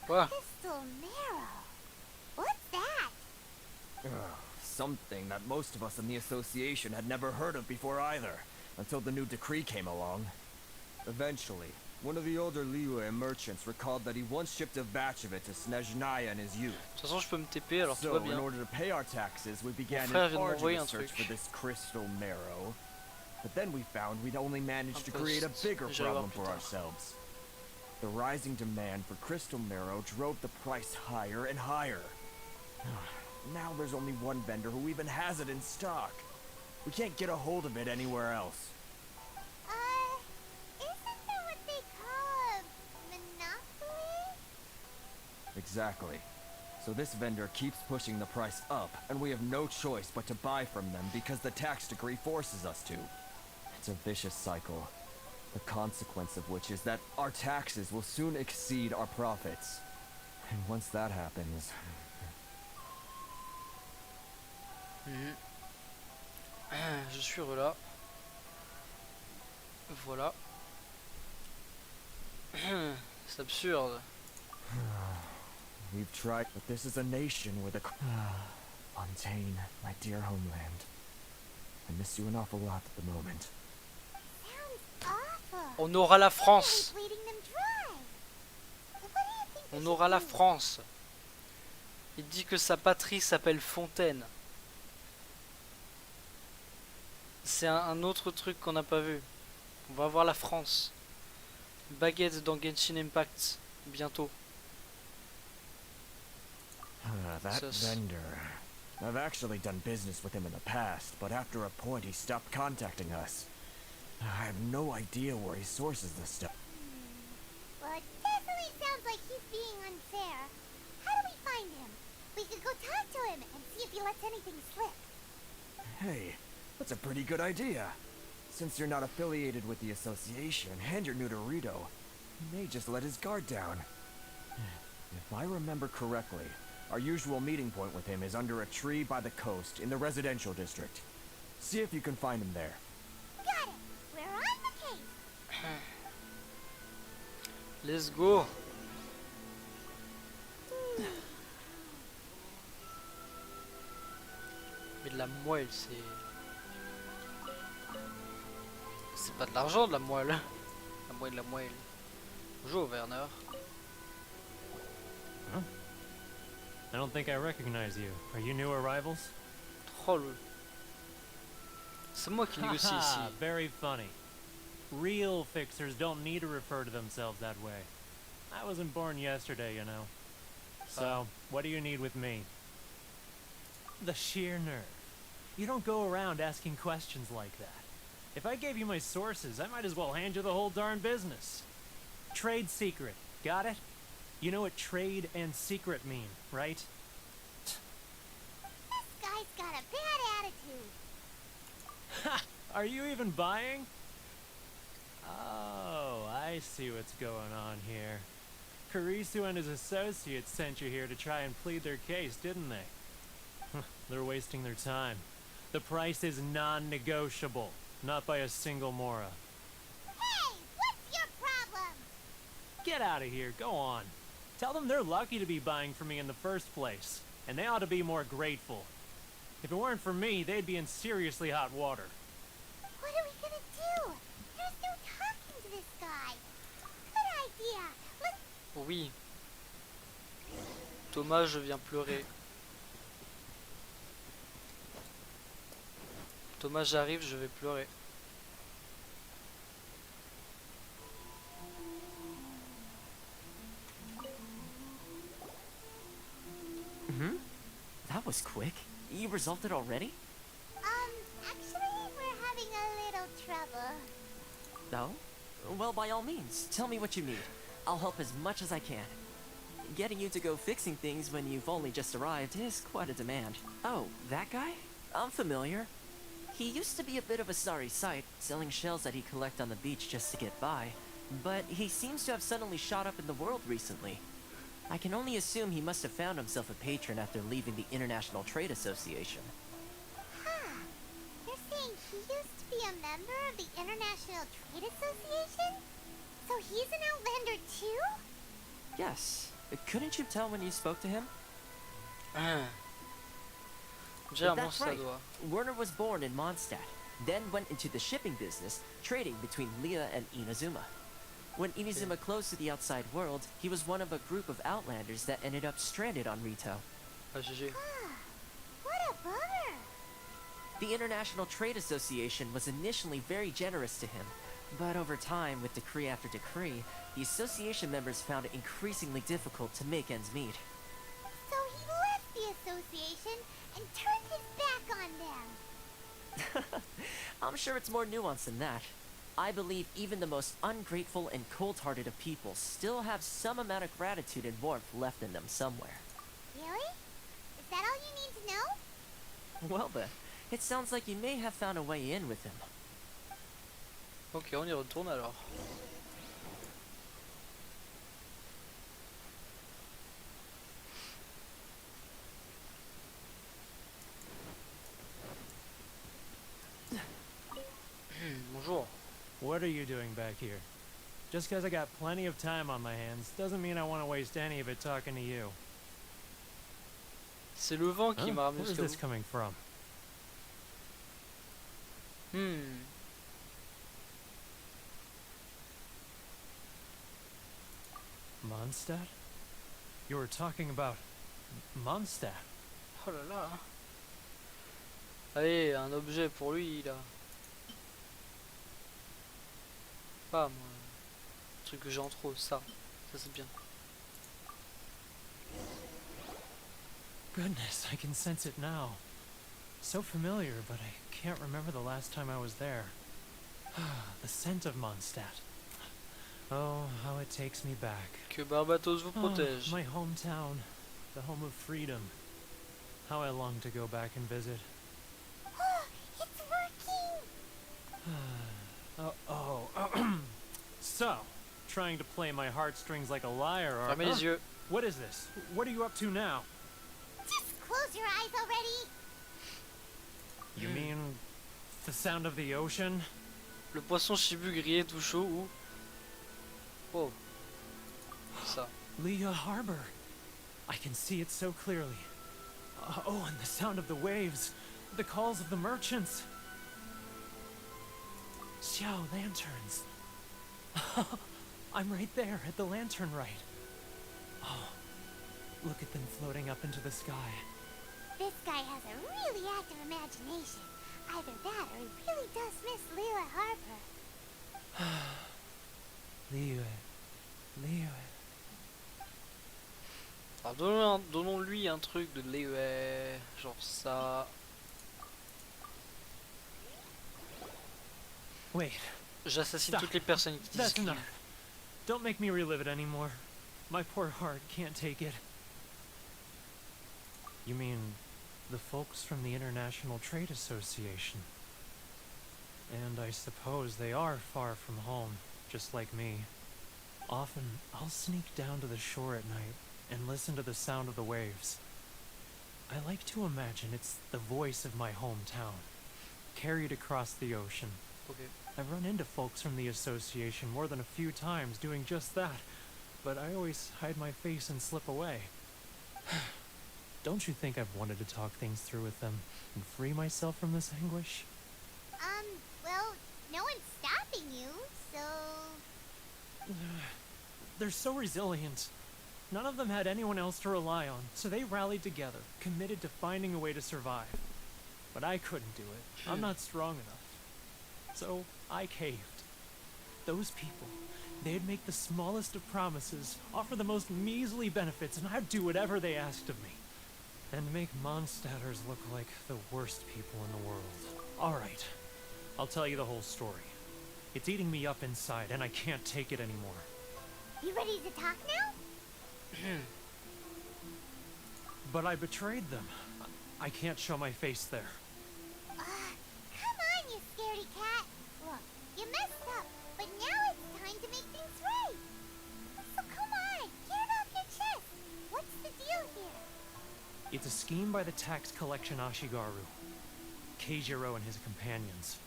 Quoi? Crystal Marrow. What's that? Something that most of us in the association had never heard of before either, until the new decree came along. Eventually, one of the older Liyue merchants recalled that he once shipped a batch of it to Snezhnaya in his youth. De toute façon, je peux me TP alors tout So, va in bien. order to pay our taxes, we began frère an vient de m'envoyer arduous un search truc. for this crystal marrow. But then we found we'd only managed to Un create a post. bigger Je vais voir problem plus for tard. ourselves. The rising demand for crystal marrow drove the price higher and higher. Now there's only one vendor who even has it in stock. We can't get a hold of it anywhere else. Isn't there what they call a monopoly? Exactly. So this vendor keeps pushing the price up, and we have no choice but to buy from them because the tax decree forces us to. It's a vicious cycle, the consequence of which is that our taxes will soon exceed our profits. And once that happens... Mhm. Je suis là. Voilà. C'est absurde. We've tried, but this is a nation with a... Fontaine, my dear homeland. I miss you an awful lot at the moment. Sounds awful. On aura la France. Like bleeding them dry. What do you think we On should aura la do? France. Il dit que sa patrie s'appelle Fontaine. C'est un autre truc qu'on n'a pas vu. On va avoir la France. Baguette dans Genshin Impact. Bientôt. That Sus. vendor. I've actually done business with him in the past, but after a point he stopped contacting us. I have no idea where he sources this stuff. Well, it definitely sounds like he's being unfair. How do we find him? We could go talk to him and see if he lets anything slip. Hey, that's a pretty good idea. Since you're not affiliated with the association and you're new to Rito, he may just let his guard down. If I remember correctly, our usual meeting point with him is under a tree by the coast in the residential district. See if you can find him there. Got it. We're on the case. Let's go. Mais de la moelle, c'est... C'est pas de l'argent, de la moelle. La moelle, la moelle. Bonjour, Werner. I don't think I recognize you. Are you new arrivals? Oh, lol. C'est moi qui négocie ici. Haha, very funny. Real fixers don't need to refer to themselves that way. I wasn't born yesterday, you know. So, what do you need with me? The sheer nerve. You don't go around asking questions like that. If I gave you my sources, I might as well hand you the whole darn business. Trade secret. Got it? You know what trade and secret mean, right? This guy's got a bad attitude. Ha! Are you even buying? Oh, I see what's going on here. Karisu and his associates sent you here to try and plead their case, didn't they? They're wasting their time. The price is non-negotiable, not by a single Mora. Hey, what's your problem? Get out of here, go on. Tell them they're lucky to be buying from me in the first place, and they ought to be more grateful. If it weren't for me, they'd be in seriously hot water. What are we gonna do? There's no talking to this guy. Good idea. Let's... Oui. Thomas, je viens pleurer. Thomas, j'arrive, je vais pleurer. That was quick. You resolved it already? Actually, we're having a little trouble. No? Well, by all means, tell me what you need. I'll help as much as I can. Getting you to go fixing things when you've only just arrived is quite a demand. Oh, that guy? I'm familiar. He used to be a bit of a sorry sight, selling shells that he'd collect on the beach just to get by. But he seems to have suddenly shot up in the world recently. I can only assume he must have found himself a patron after leaving the International Trade Association. Huh. You're saying he used to be a member of the International Trade Association? So he's an Outlander too? Yes. Couldn't you tell when you spoke to him? Gère mon That's right. doigt. Werner was born in Mondstadt, then went into the shipping business, trading between Leah and Inazuma. When Inazuma closed to the outside world, he was one of a group of Outlanders that ended up stranded on Rito. Ah, GG. What a bummer. The International Trade Association was initially very generous to him, but over time, with decree after decree, the association members found it increasingly difficult to make ends meet. So he left the association and turned his back on them. I'm sure it's more nuanced than that. I believe even the most ungrateful and cold-hearted of people still have some amount of gratitude and warmth left in them somewhere. Really? Is that all you need to know? Well then, it sounds like you may have found a way in with him. Ok, on y retourne alors. Bonjour. What are you doing back here? Just because I got plenty of time on my hands doesn't mean I want to waste any of it talking to you. C'est le vent qui m'a ramené Where's jusqu'à this vous. coming from? Mondstadt? You were talking about Mondstadt. Oh là là. Allez, un objet pour lui là. Pas moi. Un truc que j'ai en trop, ça. Ça c'est bien. Goodness, I can sense it now. So familiar, but I can't remember the last time I was there. The scent of Mondstadt. Oh, how it takes me back. Que Barbatos vous protège. My hometown, the home of freedom. How I long to go back and visit. It's working! So, trying to play my heartstrings like a liar, or Fermez les yeux. What is this? What are you up to now? Just close your eyes already! You mean the sound of the ocean? Le poisson chibu grillé tout chaud ou... Oh. Ça. Leah Harbor. I can see it so clearly. Oh, and the sound of the waves. The calls of the merchants. Xiao lanterns. I'm right there at the lantern rite. Oh, look at them floating up into the sky. This guy has a really active imagination. Either that or he really does miss Leela Harper. Leah. Alors donnons-lui un truc de l'EE, genre ça. Wait, J'assassine Stop. toutes les personnes qui disent that's qu'il- enough. Don't make me relive it anymore. My poor heart can't take it. You mean the folks from the International Trade Association? And I suppose they are far from home, just like me. Often, I'll sneak down to the shore at night and listen to the sound of the waves. I like to imagine it's the voice of my hometown, carried across the ocean. Ok. I've run into folks from the association more than a few times doing just that, but I always hide my face and slip away. Don't you think I've wanted to talk things through with them and free myself from this anguish? Well, no one's stopping you, so... They're so resilient. None of them had anyone else to rely on, so they rallied together, committed to finding a way to survive. But I couldn't do it. I'm not strong enough. So I caved. Those people, they'd make the smallest of promises, offer the most measly benefits, and I'd do whatever they asked of me. And make Mondstadters look like the worst people in the world. Alright, I'll tell you the whole story. It's eating me up inside, and I can't take it anymore. You ready to talk now? But I betrayed them. I can't show my face there. Come on, you scaredy cat. Look, you messed up, but now it's time to make things right. So come on, get it off your chest. What's the deal here? It's a scheme by the tax collection Ashigaru, Keijiro and his companions.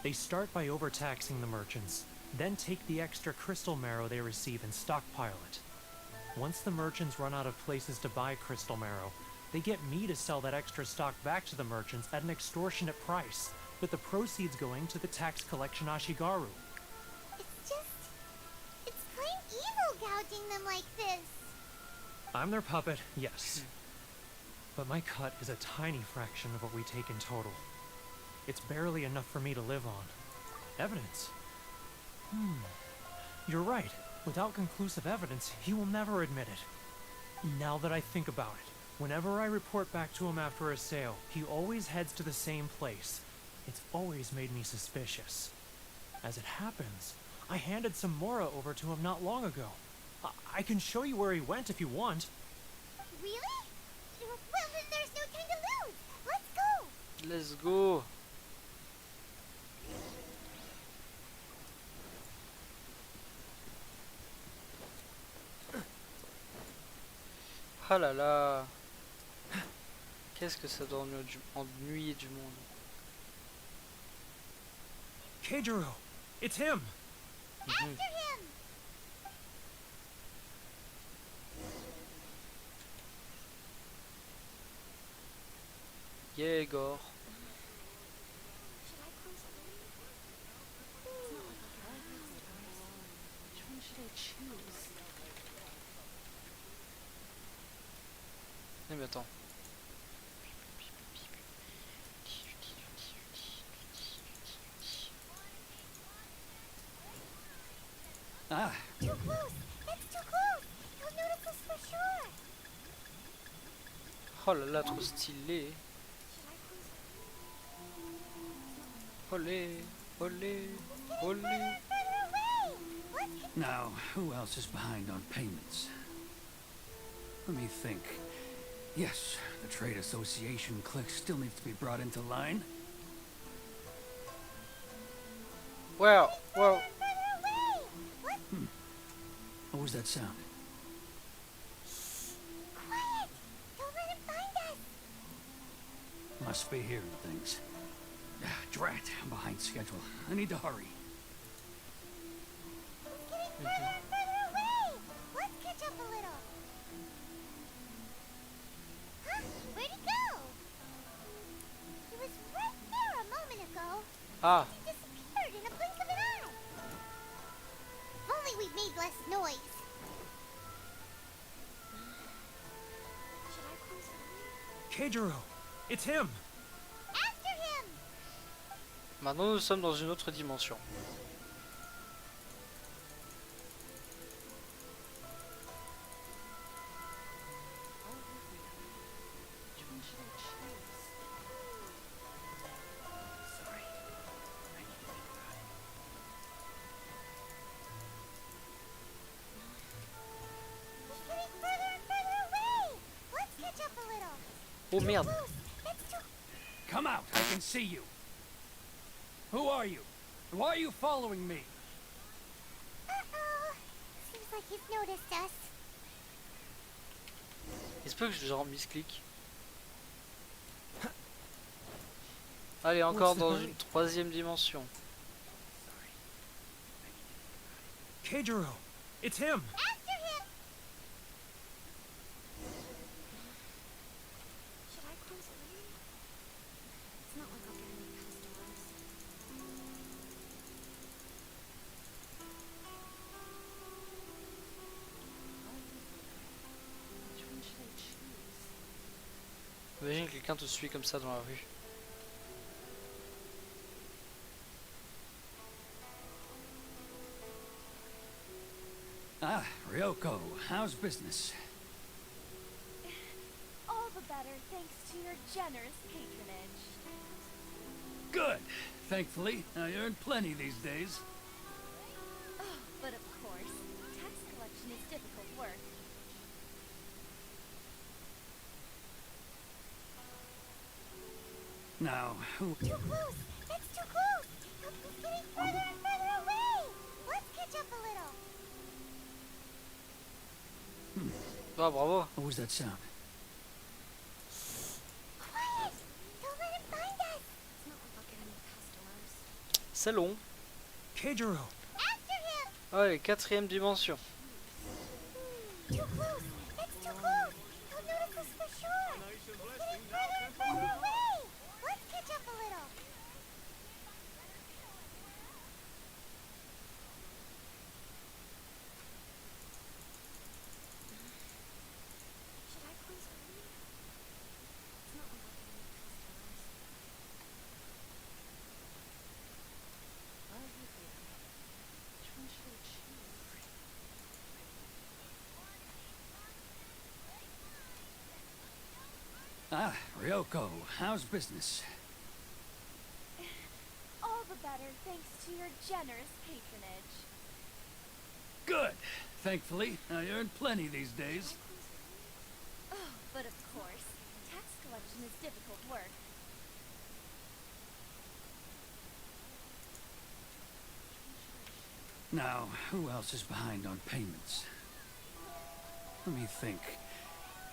They start by overtaxing the merchants, then take the extra crystal marrow they receive and stockpile it. Once the merchants run out of places to buy crystal marrow, they get me to sell that extra stock back to the merchants at an extortionate price, with the proceeds going to the tax collection Ashigaru. It's plain evil gouging them like this. I'm their puppet, yes. But my cut is a tiny fraction of what we take in total. It's barely enough for me to live on. Evidence? You're right. Without conclusive evidence, he will never admit it. Now that I think about it, whenever I report back to him after a sale, he always heads to the same place. It's always made me suspicious. As it happens, I handed some Mora over to him not long ago. I can show you where he went if you want. Really? Well, then there's no time to lose. Let's go. Let's go. Ah là là. Qu'est-ce que ça doit ennuyer du monde. Keijiro! It's him! After him. Yegor. Mais attends. Ah, Too close. That's too close. He'll notice us for sure. Oh là là, trop stylé. Olé, olé, olé. Now, who else is behind on payments? Let me think. Yes, the Trade Association clique still needs to be brought into line. Wow, wow. What was that sound? Quiet! Don't let him find us! Must be hearing things. Ah, drat, I'm behind schedule. I need to hurry. He's getting further and further away! Let's catch up a little. Huh? Where'd he go? He was right there a moment ago. Ah, He disappeared in a blink of an eye. If only we made less noise. Should I close early? Keijiro! It's him! After him! maintenant nous sommes dans une autre dimension. He's getting further and further away! Let's catch up a little. Oh merde. Close. That's too... Come out, I can see you. Who are you? Why are you following me? Uh-oh. Seems like he's noticed us. Il se peut que je genre misclic. Allez, encore dans une troisième dimension. Keijiro! It's him! After him! Should I close early? It's not like I'll get any customers. Imagine que quelqu'un te suit comme ça dans la rue. Ah, Ryoko, how's business? All the better thanks to your generous patronage. Good. Thankfully, I earn plenty these days. Oh, but of course, tax collection is difficult work. Now, who... Too close! That's too close! He's getting further and further away! Let's catch up a little. Ah, bravo. What was that sound? Quiet! Don't let him find us! It's not like I'll get any customers. C'est long. Keijiro! After him! Allez, quatrième dimension. Too close! That's too close! He'll notice us for sure! He's getting further and further away! Let's catch up a little. Should I close early? It's not like I'll get any customers. Which one should I choose? Ah, Ryoko, how's business? All the better thanks to your generous patronage. Good. Thankfully, I earn plenty these days. Oh, but of course, tax collection is difficult work. Now, who else is behind on payments? Let me think.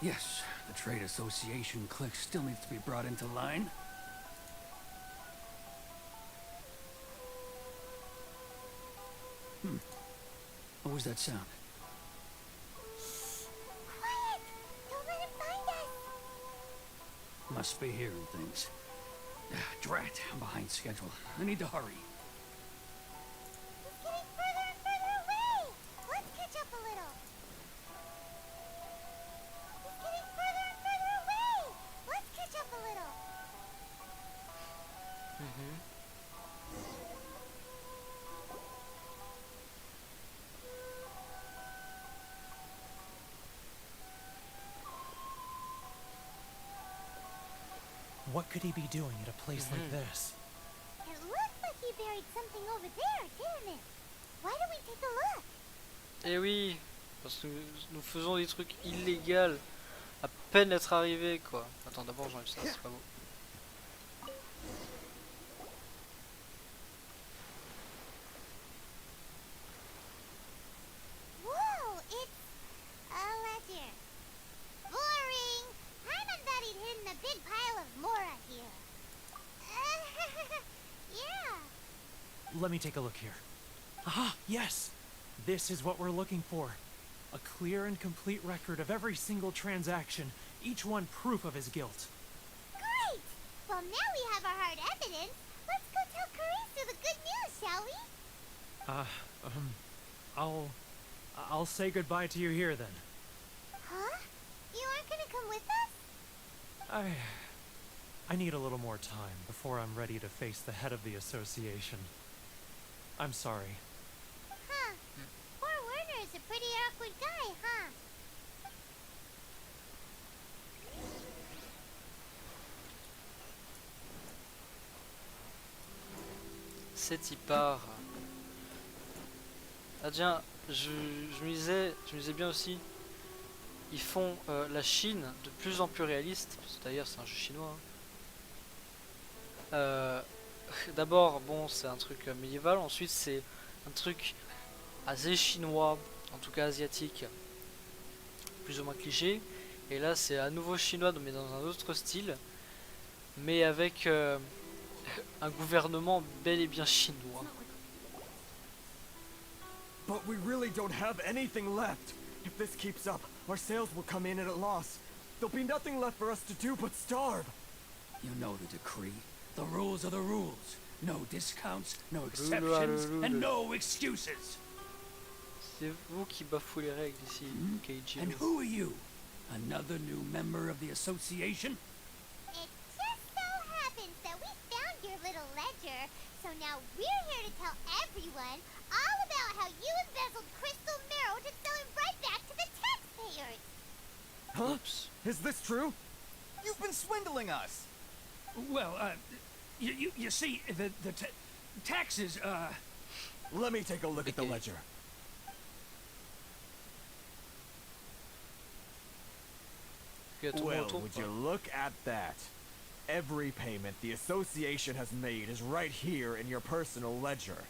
Yes, the Trade Association clique still needs to be brought into line. What was that sound? Quiet! Don't let him find us! Must be hearing things. Ah, drat, I'm behind schedule. I need to hurry. He's getting further and further away! Let's catch up a little. He's getting further and further away! Let's catch up a little. What could he be doing at a place like this? It looks like he buried something over there, didn't it? Why don't we take a look? Eh oui, parce que nous faisons des trucs illégaux à peine être arrivés quoi. Attends, d'abord j'enlève ça, c'est pas beau. Whoa, it's a ledger. Boring. Paimon thought he'd hidden a big pile of Mora here. Yeah. Let me take a look here. Aha, yes! This is what we're looking for. A clear and complete record of every single transaction, each one proof of his guilt. Great! Well, now we have our hard evidence. Let's go tell Karisu the good news, shall we? I'll say goodbye to you here then. Huh? You aren't gonna come with us? I need a little more time before I'm ready to face the head of the association. I'm sorry. Huh. Poor Werner is a pretty awkward guy, huh? C'est y part. Ah tiens, je me disais bien aussi, ils font la Chine de plus en plus réaliste, parce que d'ailleurs c'est un jeu chinois. Hein. D'abord, bon, c'est un truc médiéval, ensuite c'est un truc assez chinois, en tout cas asiatique, plus ou moins cliché, et là c'est à nouveau chinois mais dans un autre style, mais avec un gouvernement bel et bien chinois. But we really don't have anything left. If this keeps up, our sales will come in at a loss. There'll be nothing left for us to do but starve. You know the decree. The rules are the rules. No discounts, no exceptions, and no excuses. C'est vous qui bafouez les règles ici, Keiji. And who are you? Another new member of the association? It just so happens that we found your little ledger, so now we're here to tell everyone all about how you embezzled crystal marrow to sell it right back to the taxpayers. Huh? Oops. Is this true? You've been swindling us. Well, you see, the taxes, Let me take a look at the Okay. ledger. Ok, tout le monde Well, retourne. would you look at that? Every payment the association has made is right here in your personal ledger.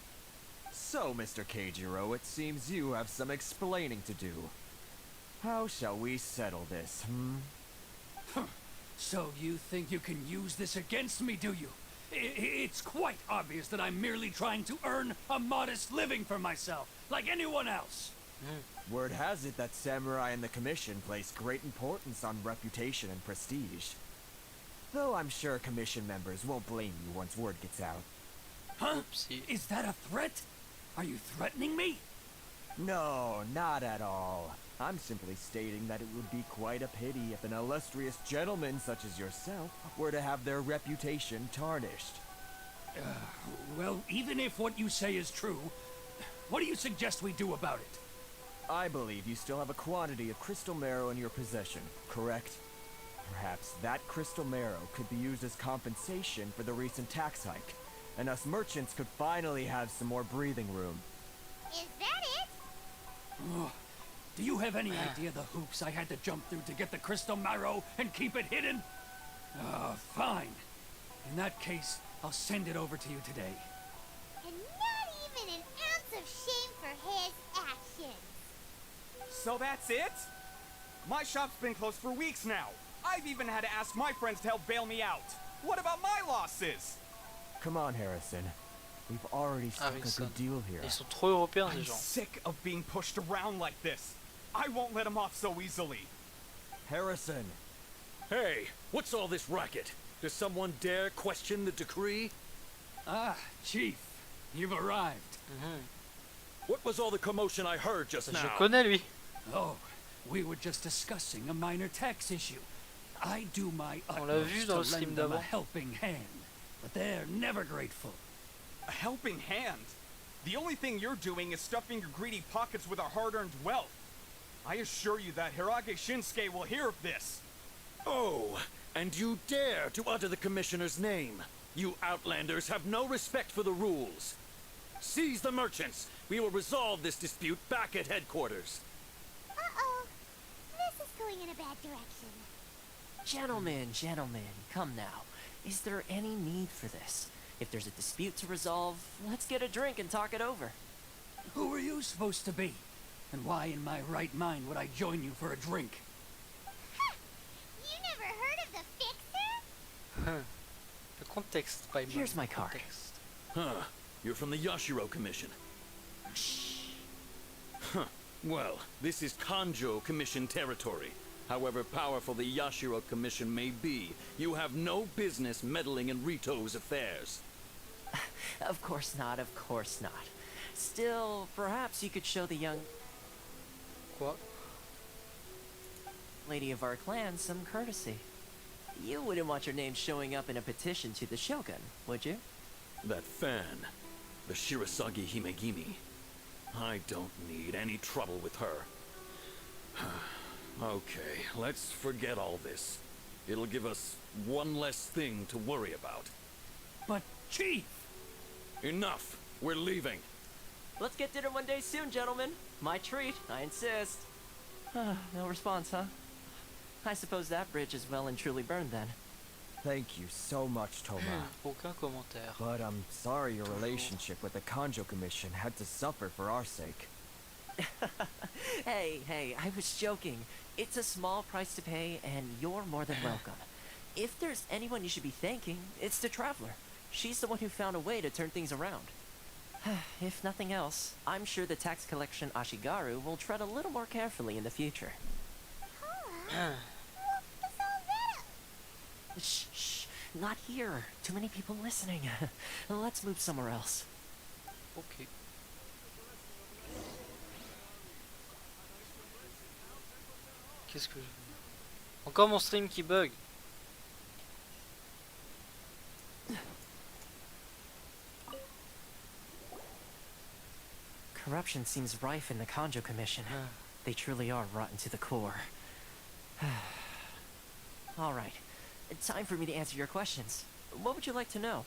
So, Mr. Keijiro, it seems you have some explaining to do. How shall we settle this, So you think you can use this against me, do you? It's quite obvious that I'm merely trying to earn a modest living for myself, like anyone else. Word has it that samurai and the commission place great importance on reputation and prestige. Though I'm sure commission members won't blame you once word gets out. Huh? Oopsie. Is that a threat? Are you threatening me? No, not at all. I'm simply stating that it would be quite a pity if an illustrious gentleman such as yourself were to have their reputation tarnished. Well, even if what you say is true, what do you suggest we do about it? I believe you still have a quantity of crystal marrow in your possession, correct? Perhaps that crystal marrow could be used as compensation for the recent tax hike, and us merchants could finally have some more breathing room. Is that it? Oh, do you have any idea the hoops I had to jump through to get the crystal marrow and keep it hidden? Fine. In that case, I'll send it over to you today. And not even an ounce of shame for his actions. So that's it? My shop's been closed for weeks now. I've even had to ask my friends to help bail me out. What about my losses? Come on, Harrison. We've already struck a Harrison. good deal here. Ils sont trop européens ces I'm gens. sick of being pushed around like this. I won't let him off so easily. Harrison! Hey, what's all this racket? Does someone dare question the decree? Ah, Chief, you've arrived. What was all the commotion I heard just Je now? connais lui. Oh, we were just discussing a minor tax issue. I do my On l'a vu utmost dans le to stream lend them a d'avant. helping hand, but they're never grateful. A helping hand? The only thing you're doing is stuffing your greedy pockets with our hard-earned wealth. I assure you that Hirage Shinsuke will hear of this. Oh, And you dare to utter the Commissioner's name? You Outlanders have no respect for the rules. Seize the merchants. We will resolve this dispute back at headquarters. Uh-oh. This is going in a bad direction. Gentlemen, come now. Is there any need for this? If there's a dispute to resolve, let's get a drink and talk it over. Who are you supposed to be? And why in my right mind would I join you for a drink? Ha! You never heard of the Fixer? Le contexte, pas le Here's my card. contexte. Huh. You're from the Yashiro Commission. Huh. Well, this is Kanjo Commission territory. However powerful the Yashiro Commission may be, you have no business meddling in Rito's affairs. Of course not. Still, perhaps you could show the young Quoi? lady of our clan some courtesy. You wouldn't want your name showing up in a petition to the Shogun, would you? That fan, the Shirasagi Himegimi. I don't need any trouble with her. Okay, let's forget all this. It'll give us one less thing to worry about. But, Chief! Enough! We're leaving. Let's get dinner one day soon, gentlemen. My treat, I insist. No response, huh? I suppose that bridge is well and truly burned then. Thank you so much, Toma. Aucun commentaire. But I'm sorry your relationship with the Kanjo Commission had to suffer for our sake. Hey, I was joking. It's a small price to pay, and you're more than welcome. If there's anyone you should be thanking, it's the Traveler. She's the one who found a way to turn things around. If nothing else, I'm sure the tax collection Ashigaru will tread a little more carefully in the future. Huh? What's all that? Shh, not here. Too many people listening. Let's move somewhere else. Ok. Qu'est-ce que je... Encore mon stream qui bug. Corruption seems rife in the Kanjo Commission. They truly are rotten to the core. All right. Time for me to answer your questions. What would you like to know?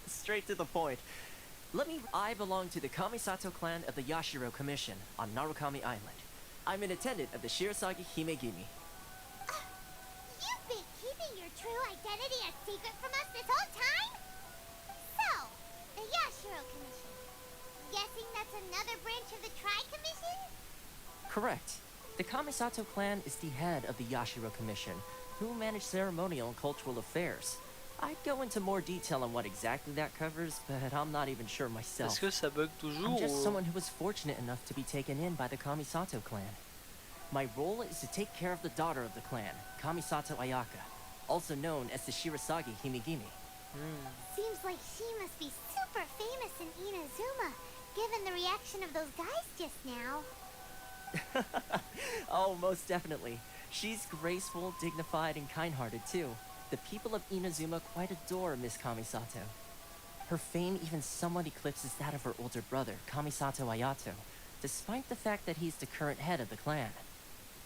Straight to the point. I belong to the Kamisato clan of the Yashiro Commission on Narukami Island. I'm an attendant of the Shirasagi Himegimi. You've been keeping your true identity a secret from us this whole time? So, the Yashiro Commission. Guessing that's another branch of the Tri-Commission? Correct. The Kamisato clan is the head of the Yashiro Commission, who manage ceremonial and cultural affairs. I'd go into more detail on what exactly that covers, but I'm not even sure myself. Est-ce que ça bug toujours I'm just ou... someone who was fortunate enough to be taken in by the Kamisato clan. My role is to take care of the daughter of the clan, Kamisato Ayaka, also known as the Shirasagi Himegimi. Seems like she must be super famous in Inazuma, given the reaction of those guys just now. Oh, most definitely. She's graceful, dignified, and kind-hearted too. The people of Inazuma quite adore Miss Kamisato. Her fame even somewhat eclipses that of her older brother, Kamisato Ayato, despite the fact that he's the current head of the clan.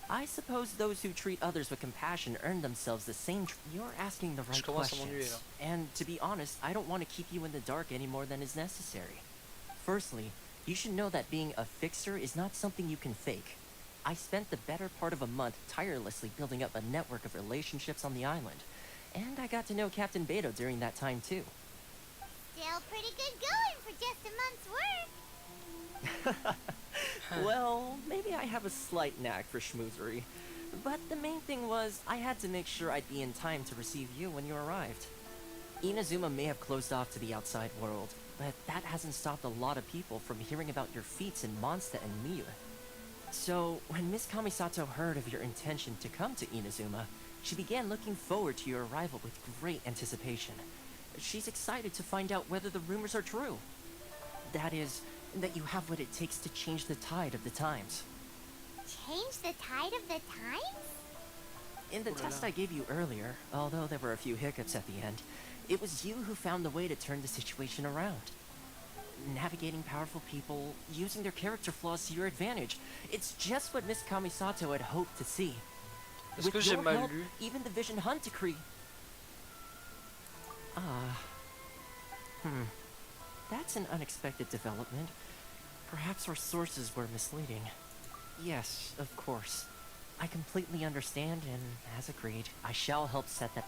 I suppose those who treat others with compassion earn themselves the same You're asking the right questions. And to be honest, I don't want to keep you in the dark any more than is necessary. Firstly, you should know that being a fixer is not something you can fake. I spent the better part of a month tirelessly building up a network of relationships on the island. And I got to know Captain Beto during that time too. Still pretty good going for just a month's work. Well, maybe I have a slight knack for schmoozery. But the main thing was, I had to make sure I'd be in time to receive you when you arrived. Inazuma may have closed off to the outside world, but that hasn't stopped a lot of people from hearing about your feats in Mondstadt and Miu. So, when Miss Kamisato heard of your intention to come to Inazuma, she began looking forward to your arrival with great anticipation. She's excited to find out whether the rumors are true. That is, that you have what it takes to change the tide of the times. Change the tide of the times? In the test I gave you earlier, although there were a few hiccups at the end, it was you who found the way to turn the situation around. Navigating powerful people, using their character flaws to your advantage. It's just what Miss Kamisato had hoped to see. Est-ce que With j'ai your mal help, lu? even the Vision Hunt decree. That's an unexpected development. Perhaps our sources were misleading. Yes, of course. I completely understand, and as agreed, I shall help set that.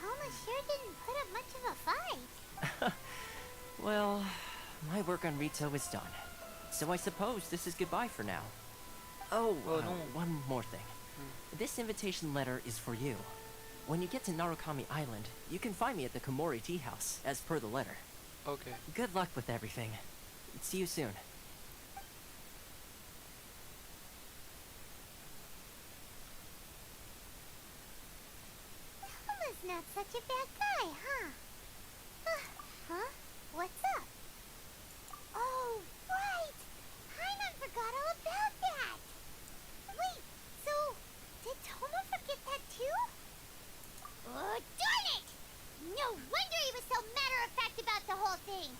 Toma sure didn't put up much of a fight. Well, my work on Rito is done. So I suppose this is goodbye for now. Oh, no. one more thing. This invitation letter is for you. When you get to Narukami Island, you can find me at the Komori Tea House, as per the letter. Ok. Good luck with everything. See you soon. Toma's not such a bad guy, huh? Huh? What's up? Oh, right! Paimon forgot all about that! Wait, so did Toma forget that too? Oh, darn it! No wonder he was so matter-of-fact about the whole thing!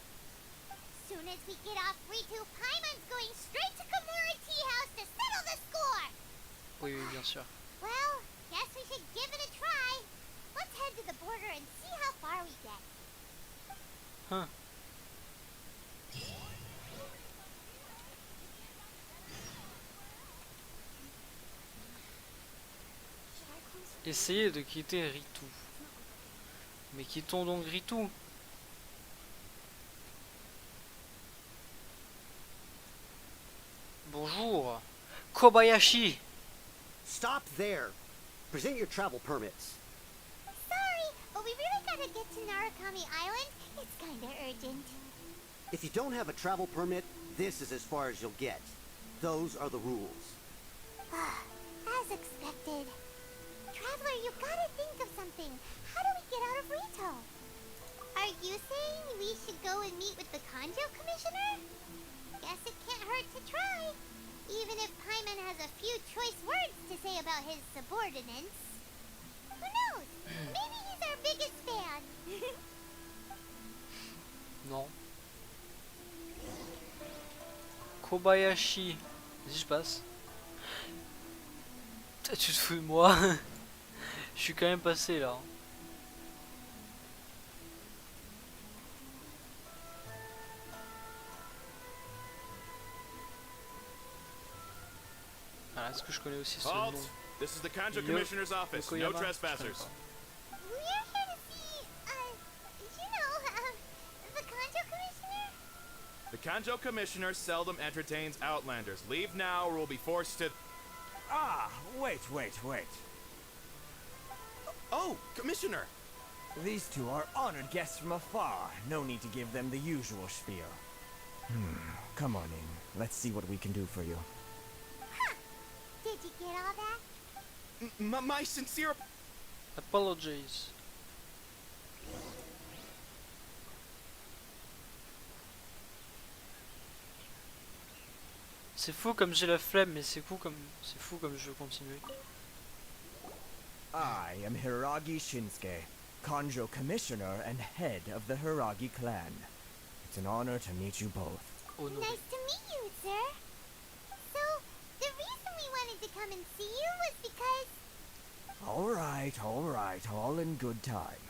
Soon as we get off Ritu, Paimon's going straight to Komori Tea House to settle the score! Oui, oui, bien sûr. Well, guess we should give it a try. Let's head to the border and see how far we get. Hein. Essayez de quitter Ritu. Mais quittons donc Ritu. Bonjour. Kobayashi. Stop there. Present your travel permits. Sorry, but we really gotta get to Narukami Island. It's kinda urgent. If you don't have a travel permit, this is as far as you'll get. Those are the rules. As expected. Traveler, you gotta think of something. How do we get out of Rito? Are you saying we should go and meet with the Kanjo Commissioner? Guess it can't hurt to try. Even if Paimon has a few choice words to say about his subordinates. Who knows? Maybe he's our biggest fan. Non. Kobayashi. Vas-y, je passe. Tu te fous de moi? Je suis quand même passé là. Ah, est-ce que je connais aussi ce Halt! nom? This is the Kanjo Yo- Commissioner's office. No Yokoyama? trespassers. We're here to see, the Kanjo Commissioner? The Kanjo Commissioner seldom entertains Outlanders. Leave now or we'll be forced to... Ah, wait. Oh, Commissioner! These two are honored guests from afar. No need to give them the usual spiel. Come on in. Let's see what we can do for you. Huh. Did you get all that? My sincere... Apologies. C'est fou comme j'ai la flemme, mais c'est fou comme je veux continuer. I am Hiragi Shinsuke, Kanjo Commissioner and head of the Hiragi clan. It's an honor to meet you both. Oh non. Nice to meet you, sir. So, the reason we wanted to come and see you was because... Alright, all in good time.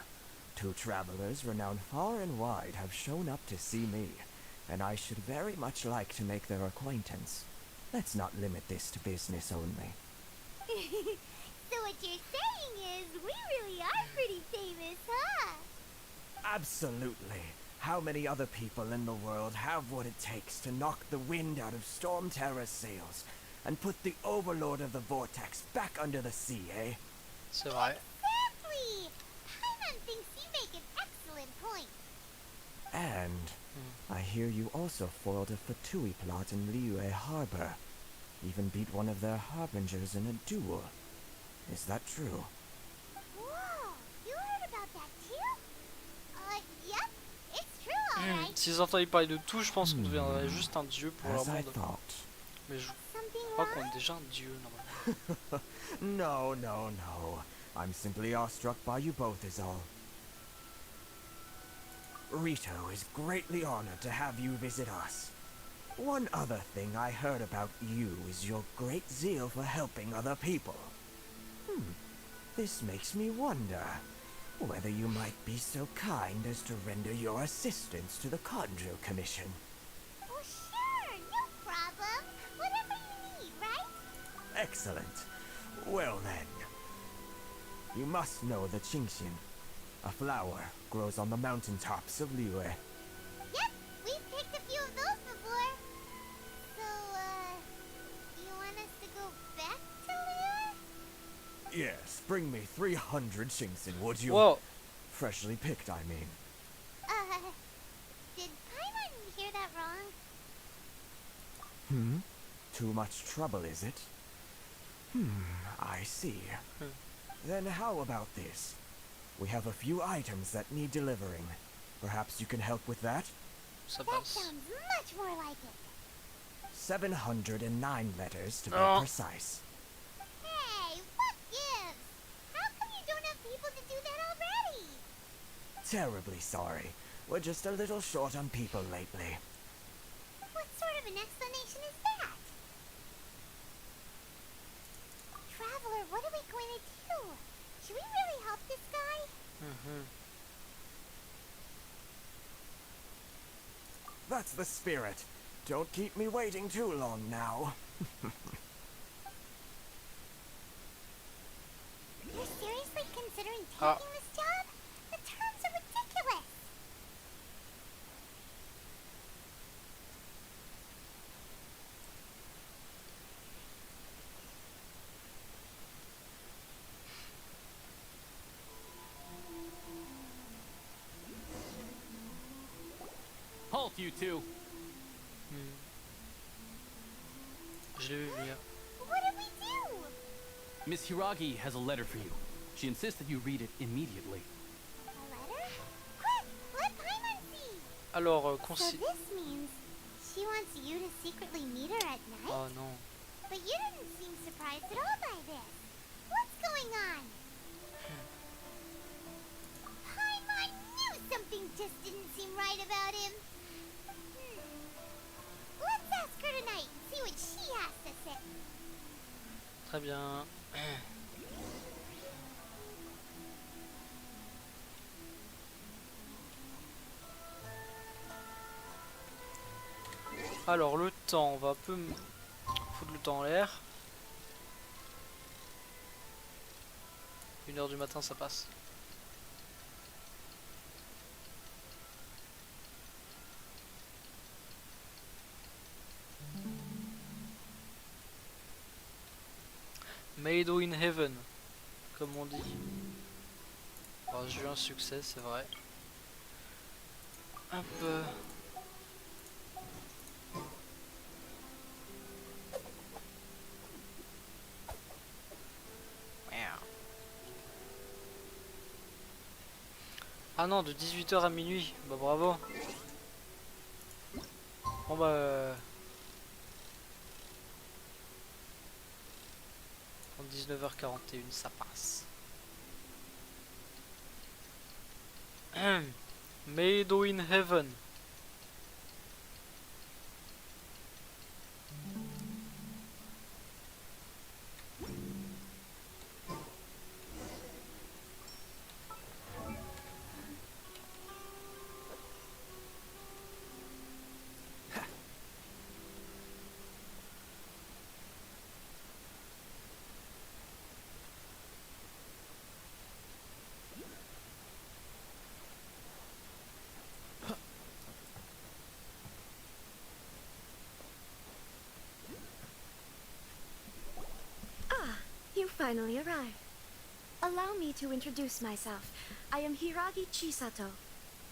Two travelers renowned far and wide have shown up to see me, and I should very much like to make their acquaintance. Let's not limit this to business only. So what you're saying is, we really are pretty famous, huh? Absolutely. How many other people in the world have what it takes to knock the wind out of Storm Terror's sails and put the overlord of the vortex back under the sea, eh? C'est vrai. Exactly! Paimon thinks you make an excellent point. And I hear you also foiled a Fatui plot in Liyue Harbor. Even beat one of their harbingers in a duel. Is that true? Whoa! You heard about that too? Yep. It's true, alright. Si vous entendez parler de tout, je pense qu'on deviendrait juste un dieu pour leur As I monde. thought. Mais je Something crois qu'on wrong? est déjà un dieu normalement. No. I'm simply awestruck by you both is all. Rito is greatly honored to have you visit us. One other thing I heard about you is your great zeal for helping other people. This makes me wonder whether you might be so kind as to render your assistance to the Conjo Commission. Oh, sure, no problem. Whatever you need, right? Excellent. Well then, you must know the Qingxin. A flower grows on the mountaintops of Liyue. Yep, we've picked a few of those before. So, you want us to go back to Liyue? Yes, bring me 300 Qingxin, would you? Whoa. Freshly picked, I mean. Did Paimon hear that wrong? Too much trouble, is it? I see. Then how about this? We have a few items that need delivering. Perhaps you can help with that? Ça That passe. sounds much more like it. 709 letters to be Oh. precise. Hey, what gives? How come you don't have people to do that already? Terribly sorry. We're just a little short on people lately. What sort of an explanation is that? Traveler, what are we going to do? Should we really help this guy? That's the spirit. Don't keep me waiting too long now. You're seriously considering Ah. taking this job? The terms are ridiculous. Halt, you two. Je l'ai vu venir. What did we do? Miss Hiragi has a letter for you. She insists that you read it immediately. A letter? Quick, let Paimon see. Alors, So this means she wants you to secretly meet her at night? Oh non. But you didn't seem surprised at all by this. What's going on? Paimon knew something just didn't seem right about him. Let's ask her tonight and see what she has to say. Très bien. Alors le temps, on va un peu foutre le temps en l'air. 1h du matin ça passe. Made in heaven, comme on dit. Oh, j'ai eu un succès, c'est vrai. Un peu. Ah non, de 18h à minuit. Bah bravo. Bon bah... En 19h41, ça passe. Made in heaven. You finally arrived. Allow me to introduce myself. I am Hiragi Chisato.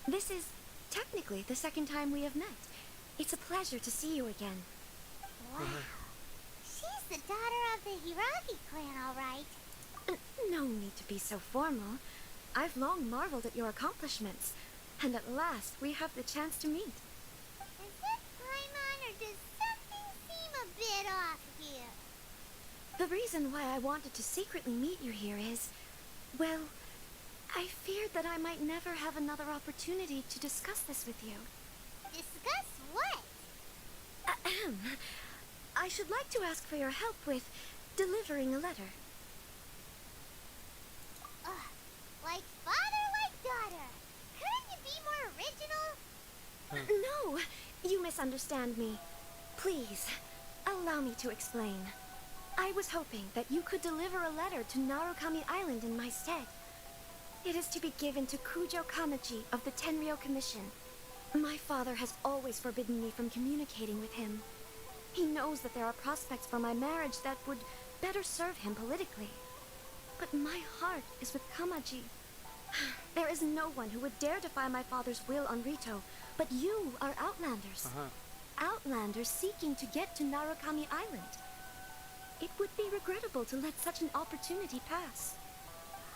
This is technically the second time we have met. It's a pleasure to see you again. Wow. She's the daughter of the Hiragi clan, all right. No need to be so formal. I've long marveled at your accomplishments, and at last we have the chance to meet. Is it Paimon, or does something seem a bit off here? The reason why I wanted to secretly meet you here is, well, I feared that I might never have another opportunity to discuss this with you. Discuss what? I should like to ask for your help with delivering a letter. understand me. Please, allow me to explain. I was hoping that you could deliver a letter to Narukami Island in my stead. It is to be given to Kujo Kamaji of the Tenryou Commission. My father has always forbidden me from communicating with him. He knows that there are prospects for my marriage that would better serve him politically. But my heart is with Kamaji. There is no one who would dare defy my father's will on Rito, but you are Outlanders. Outlanders seeking to get to Narukami Island. It would be regrettable to let such an opportunity pass.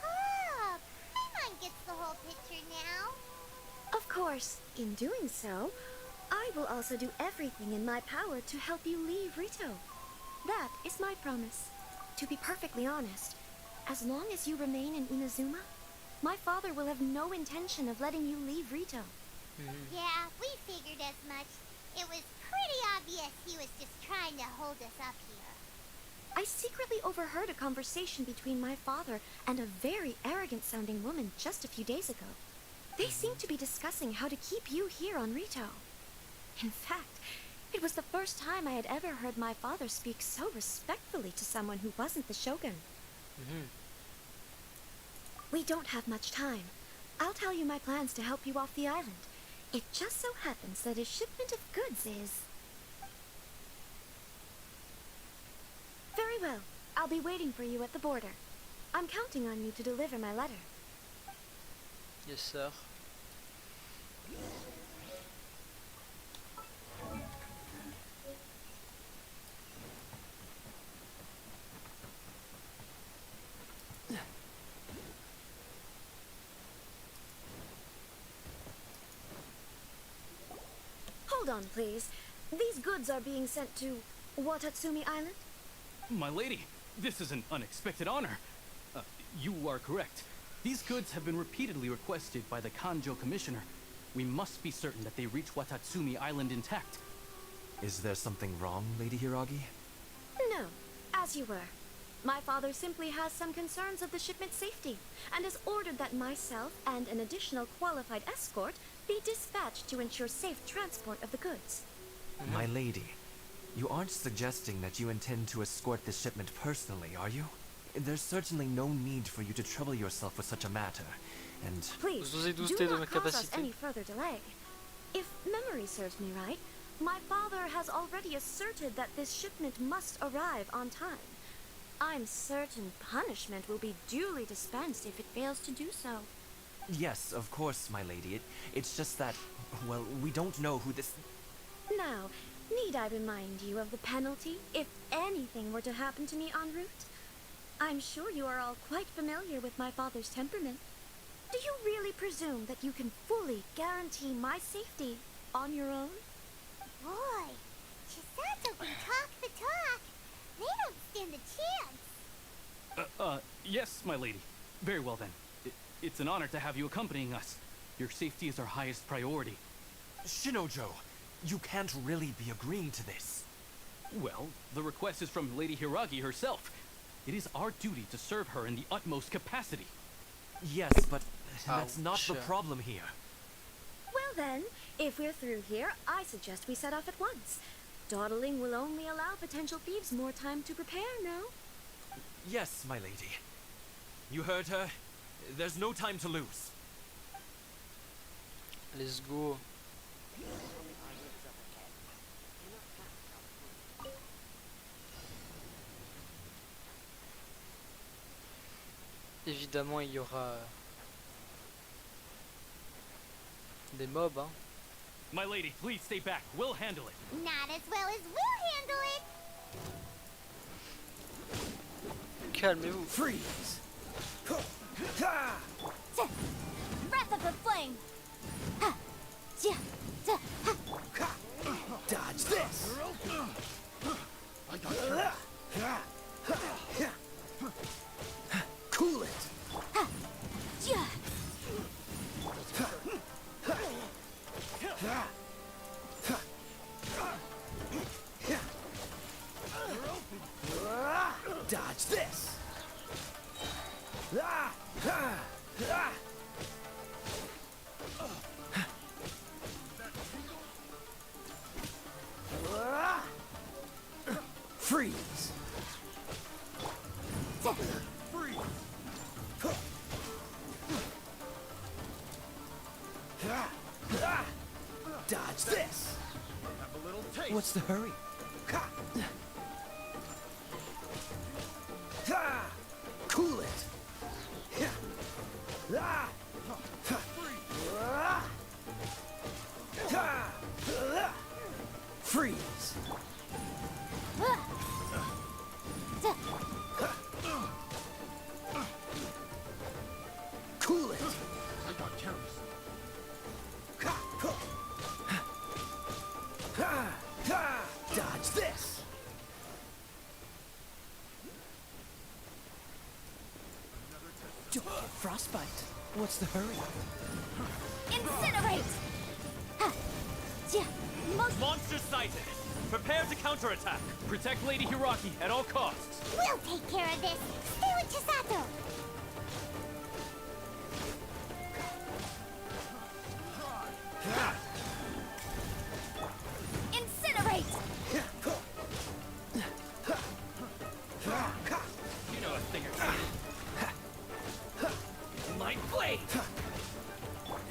Ah, Paimon gets the whole picture now. Of course, in doing so, I will also do everything in my power to help you leave Rito. That is my promise. To be perfectly honest, as long as you remain in Inazuma, my father will have no intention of letting you leave Rito. Yeah, we figured as much. It was pretty obvious he was just trying to hold us up here. I secretly overheard a conversation between my father and a very arrogant-sounding woman just a few days ago. They seemed to be discussing how to keep you here on Rito. In fact, it was the first time I had ever heard my father speak so respectfully to someone who wasn't the shogun. We don't have much time. I'll tell you my plans to help you off the island. It just so happens that a shipment of goods is... Very well. I'll be waiting for you at the border. I'm counting on you to deliver my letter. Yes, sir. Hold on, please. These goods are being sent to Watatsumi Island? My lady, this is an unexpected honor. You are correct. These goods have been repeatedly requested by the Kanjo Commissioner. We must be certain that they reach Watatsumi Island intact. Is there something wrong, Lady Hiragi? No, as you were. My father simply has some concerns of the shipment's safety, and has ordered that myself and an additional qualified escort be dispatched to ensure safe transport of the goods. My lady, you aren't suggesting that you intend to escort this shipment personally, are you? There's certainly no need for you to trouble yourself with such a matter, and... Please, do not cause us any further delay. If memory serves me right, my father has already asserted that this shipment must arrive on time. I'm certain punishment will be duly dispensed if it fails to do so. Yes, of course, my lady. It's just that, well, we don't know who this... Now, need I remind you of the penalty if anything were to happen to me en route? I'm sure you are all quite familiar with my father's temperament. Do you really presume that you can fully guarantee my safety on your own? Boy, Chisato can talk the talk. They don't stand a chance. Yes, my lady. Very well then. It's an honor to have you accompanying us. Your safety is our highest priority. Shinojo, you can't really be agreeing to this. Well, the request is from Lady Hiragi herself. It is our duty to serve her in the utmost capacity. Yes, but that's not the problem here. Well then, if we're through here, I suggest we set off at once. Dawdling will only allow potential thieves more time to prepare, no? Yes, my lady. You heard her. There's no time to lose. Let's go. Évidemment, il y aura des mobs, hein. My lady, please stay back. We'll handle it. Not as well as we'll handle it. Calmez-vous. Freeze! Breath of the flame! Dodge this! Cool it! Dodge this! Freeze! Dodge this! Have a little taste. What's the hurry? Cool it! Freeze! Cool it! I got careless. Dodge this! Don't get frostbite. What's the hurry? Incinerate! Ha! Yeah, most Monster sighted! Prepare to counterattack! Protect Lady Hiraki at all costs! we'll take care of this. Stay with Chisato. Incinerate! You know a thing or two. Light blade!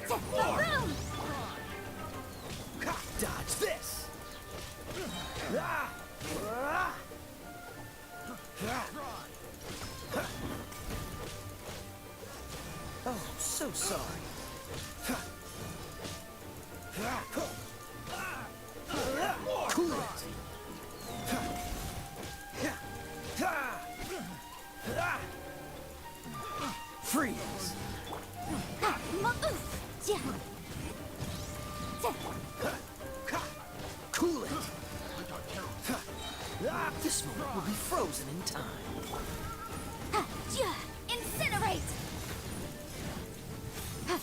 Boom! Dodge this! Oh, so sorry. Cool it! Freeze! Ha! Oof! Yeah. Cool it! This moment will be frozen in time. Ha! Yeah. Incinerate!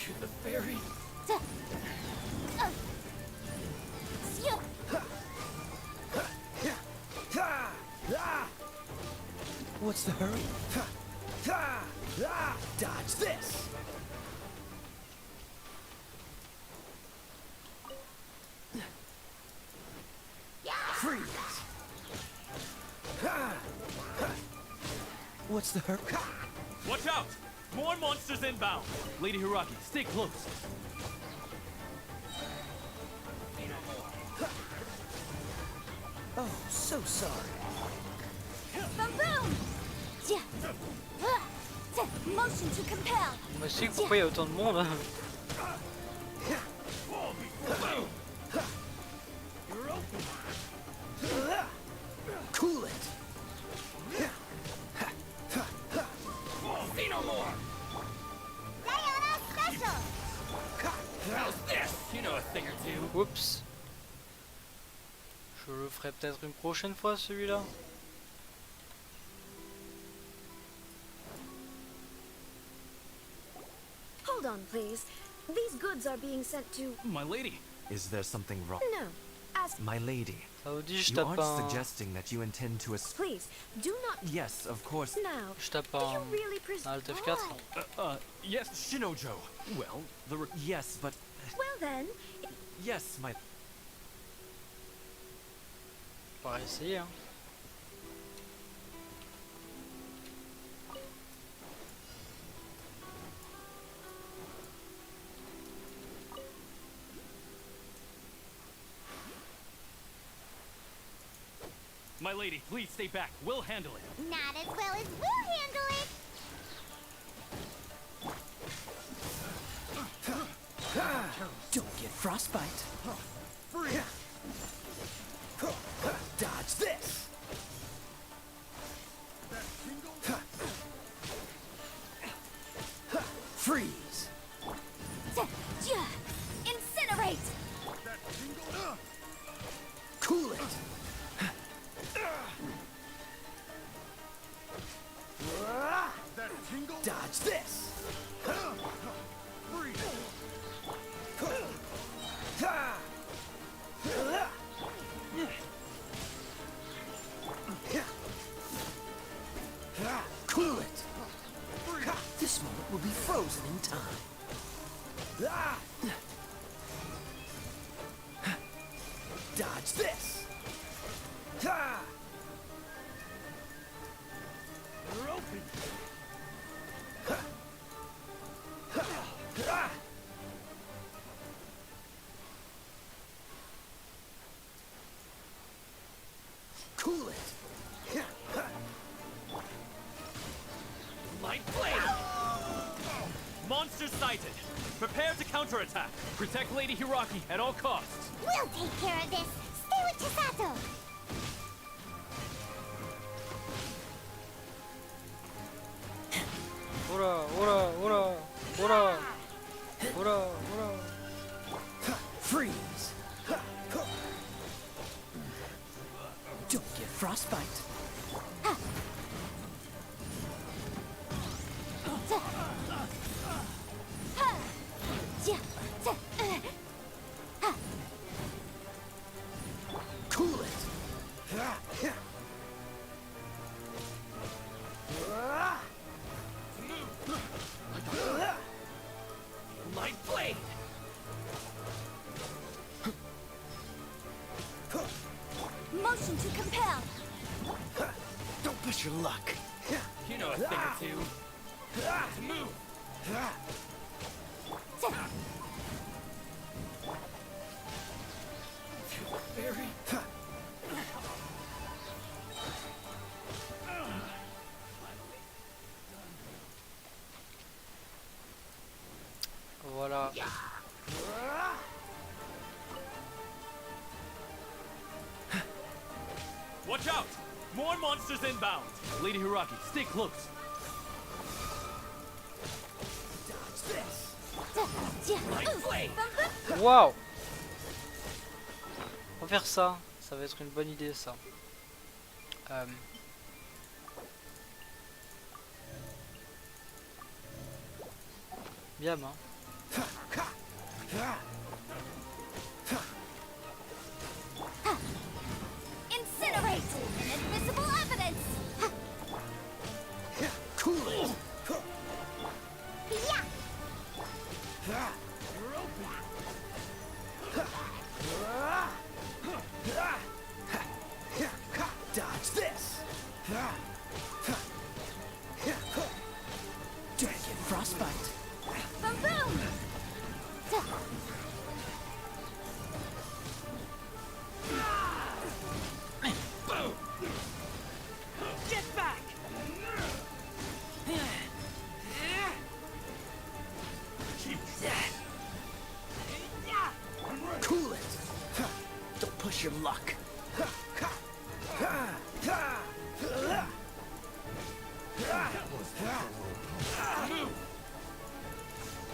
To the fairy? What's the hurry? Dodge this! Freeze! What's the hurry? Watch out! More monsters inbound! Lady Hiraki, stay close. Oh, so sorry. Boom boom! Yeah. Motion to compel. Je m'explique pourquoi il y a autant de monde. Hein. Cool it! See no more! Diana special. How's this? You know a thing or two. Oups. Je le ferai peut-être une prochaine fois celui-là. Hold on, please. These goods are being sent to... My lady. Is there something wrong? No. As... My lady, Ça vous dit je you tape aren't un... suggesting that you intend to Please, do not... Yes, of course. Now, Je tape do you un... really un Alt F4. Yes, Shinojo. Well, Yes, but Well then, yes, my On va essayer. Hein. My lady, please stay back. We'll handle it. Not as well as we'll handle it. Don't get frostbite. Dodge this. Freeze. Yeah. Incinerate. Cool it. Dodge this. Cool it. This moment will be frozen in time. Dodge this. Monsters sighted. Prepare to counterattack. Protect Lady Hiraki at all costs. We'll take care of this. Stay with Chisato. Ora, ora, ora, ora, ora, ora. Freeze! Don't get frostbite. Cool it. My blade! Motion to compel. Don't push your luck. You know a thing or two. Move! Voilà. Watch out! More monsters inbound! Lady Hiraki, stay close. My blade! Waouh! On va faire ça. Ça va être une bonne idée ça. Bien, hein. Incinerate. Inadmissible evidence. Cool it. Yeah. Dodge this. Don't get frostbite. Boom boom. Get back! Cool it. Don't push your luck.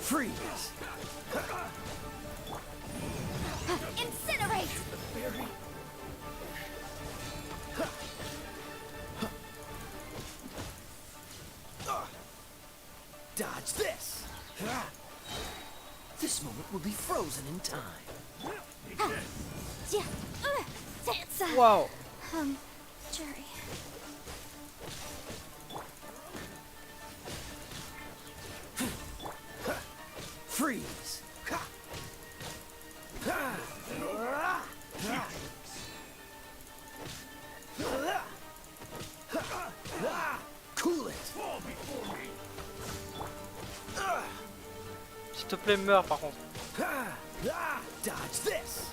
Freeze. Incinerate. Dodge this. This moment will be frozen in time. It's Waouh! Jerry. Freeze. Cool it. S'il te plaît, meurs par contre. Dodge this.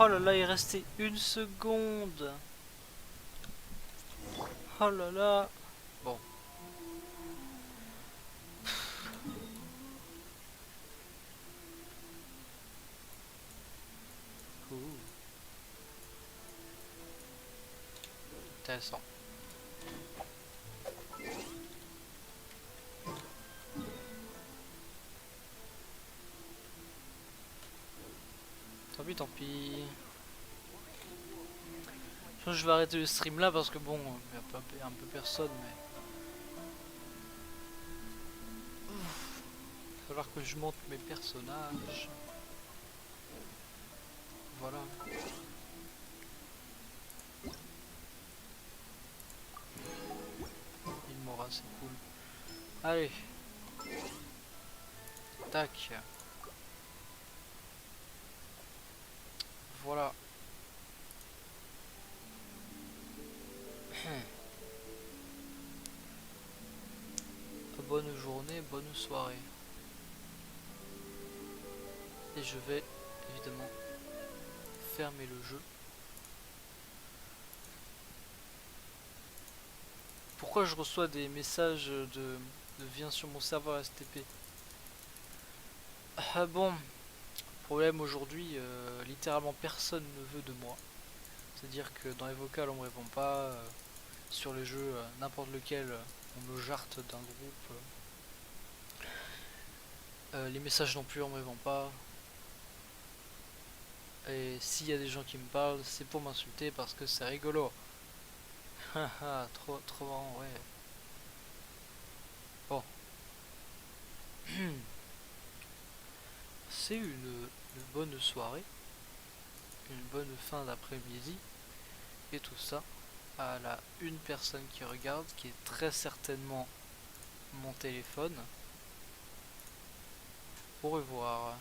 Oh là là, il restait une seconde. Oh là là. Bon. Ouh. Intéressant. Tant pis, tant pis. Je pense que je vais arrêter le stream là parce que bon, il y a un peu personne, mais... Il va falloir que je monte mes personnages. Voilà. Il m'aura, c'est cool. Allez. Tac. Voilà. Bonne journée, bonne soirée. Et je vais évidemment fermer le jeu. Pourquoi je reçois des messages de viens sur mon serveur STP? Ah bon, problème aujourd'hui, littéralement personne ne veut de moi. C'est-à-dire que dans les vocales on me répond pas, sur les jeux n'importe lequel on me jarte d'un groupe. Les messages non plus on me répond pas. Et s'il y a des gens qui me parlent, c'est pour m'insulter parce que c'est rigolo. Haha, trop marrant, ouais. Bon. C'est une bonne soirée. Une bonne fin d'après-midi. Et tout ça. À la une personne qui regarde, qui est très certainement mon téléphone. Au revoir.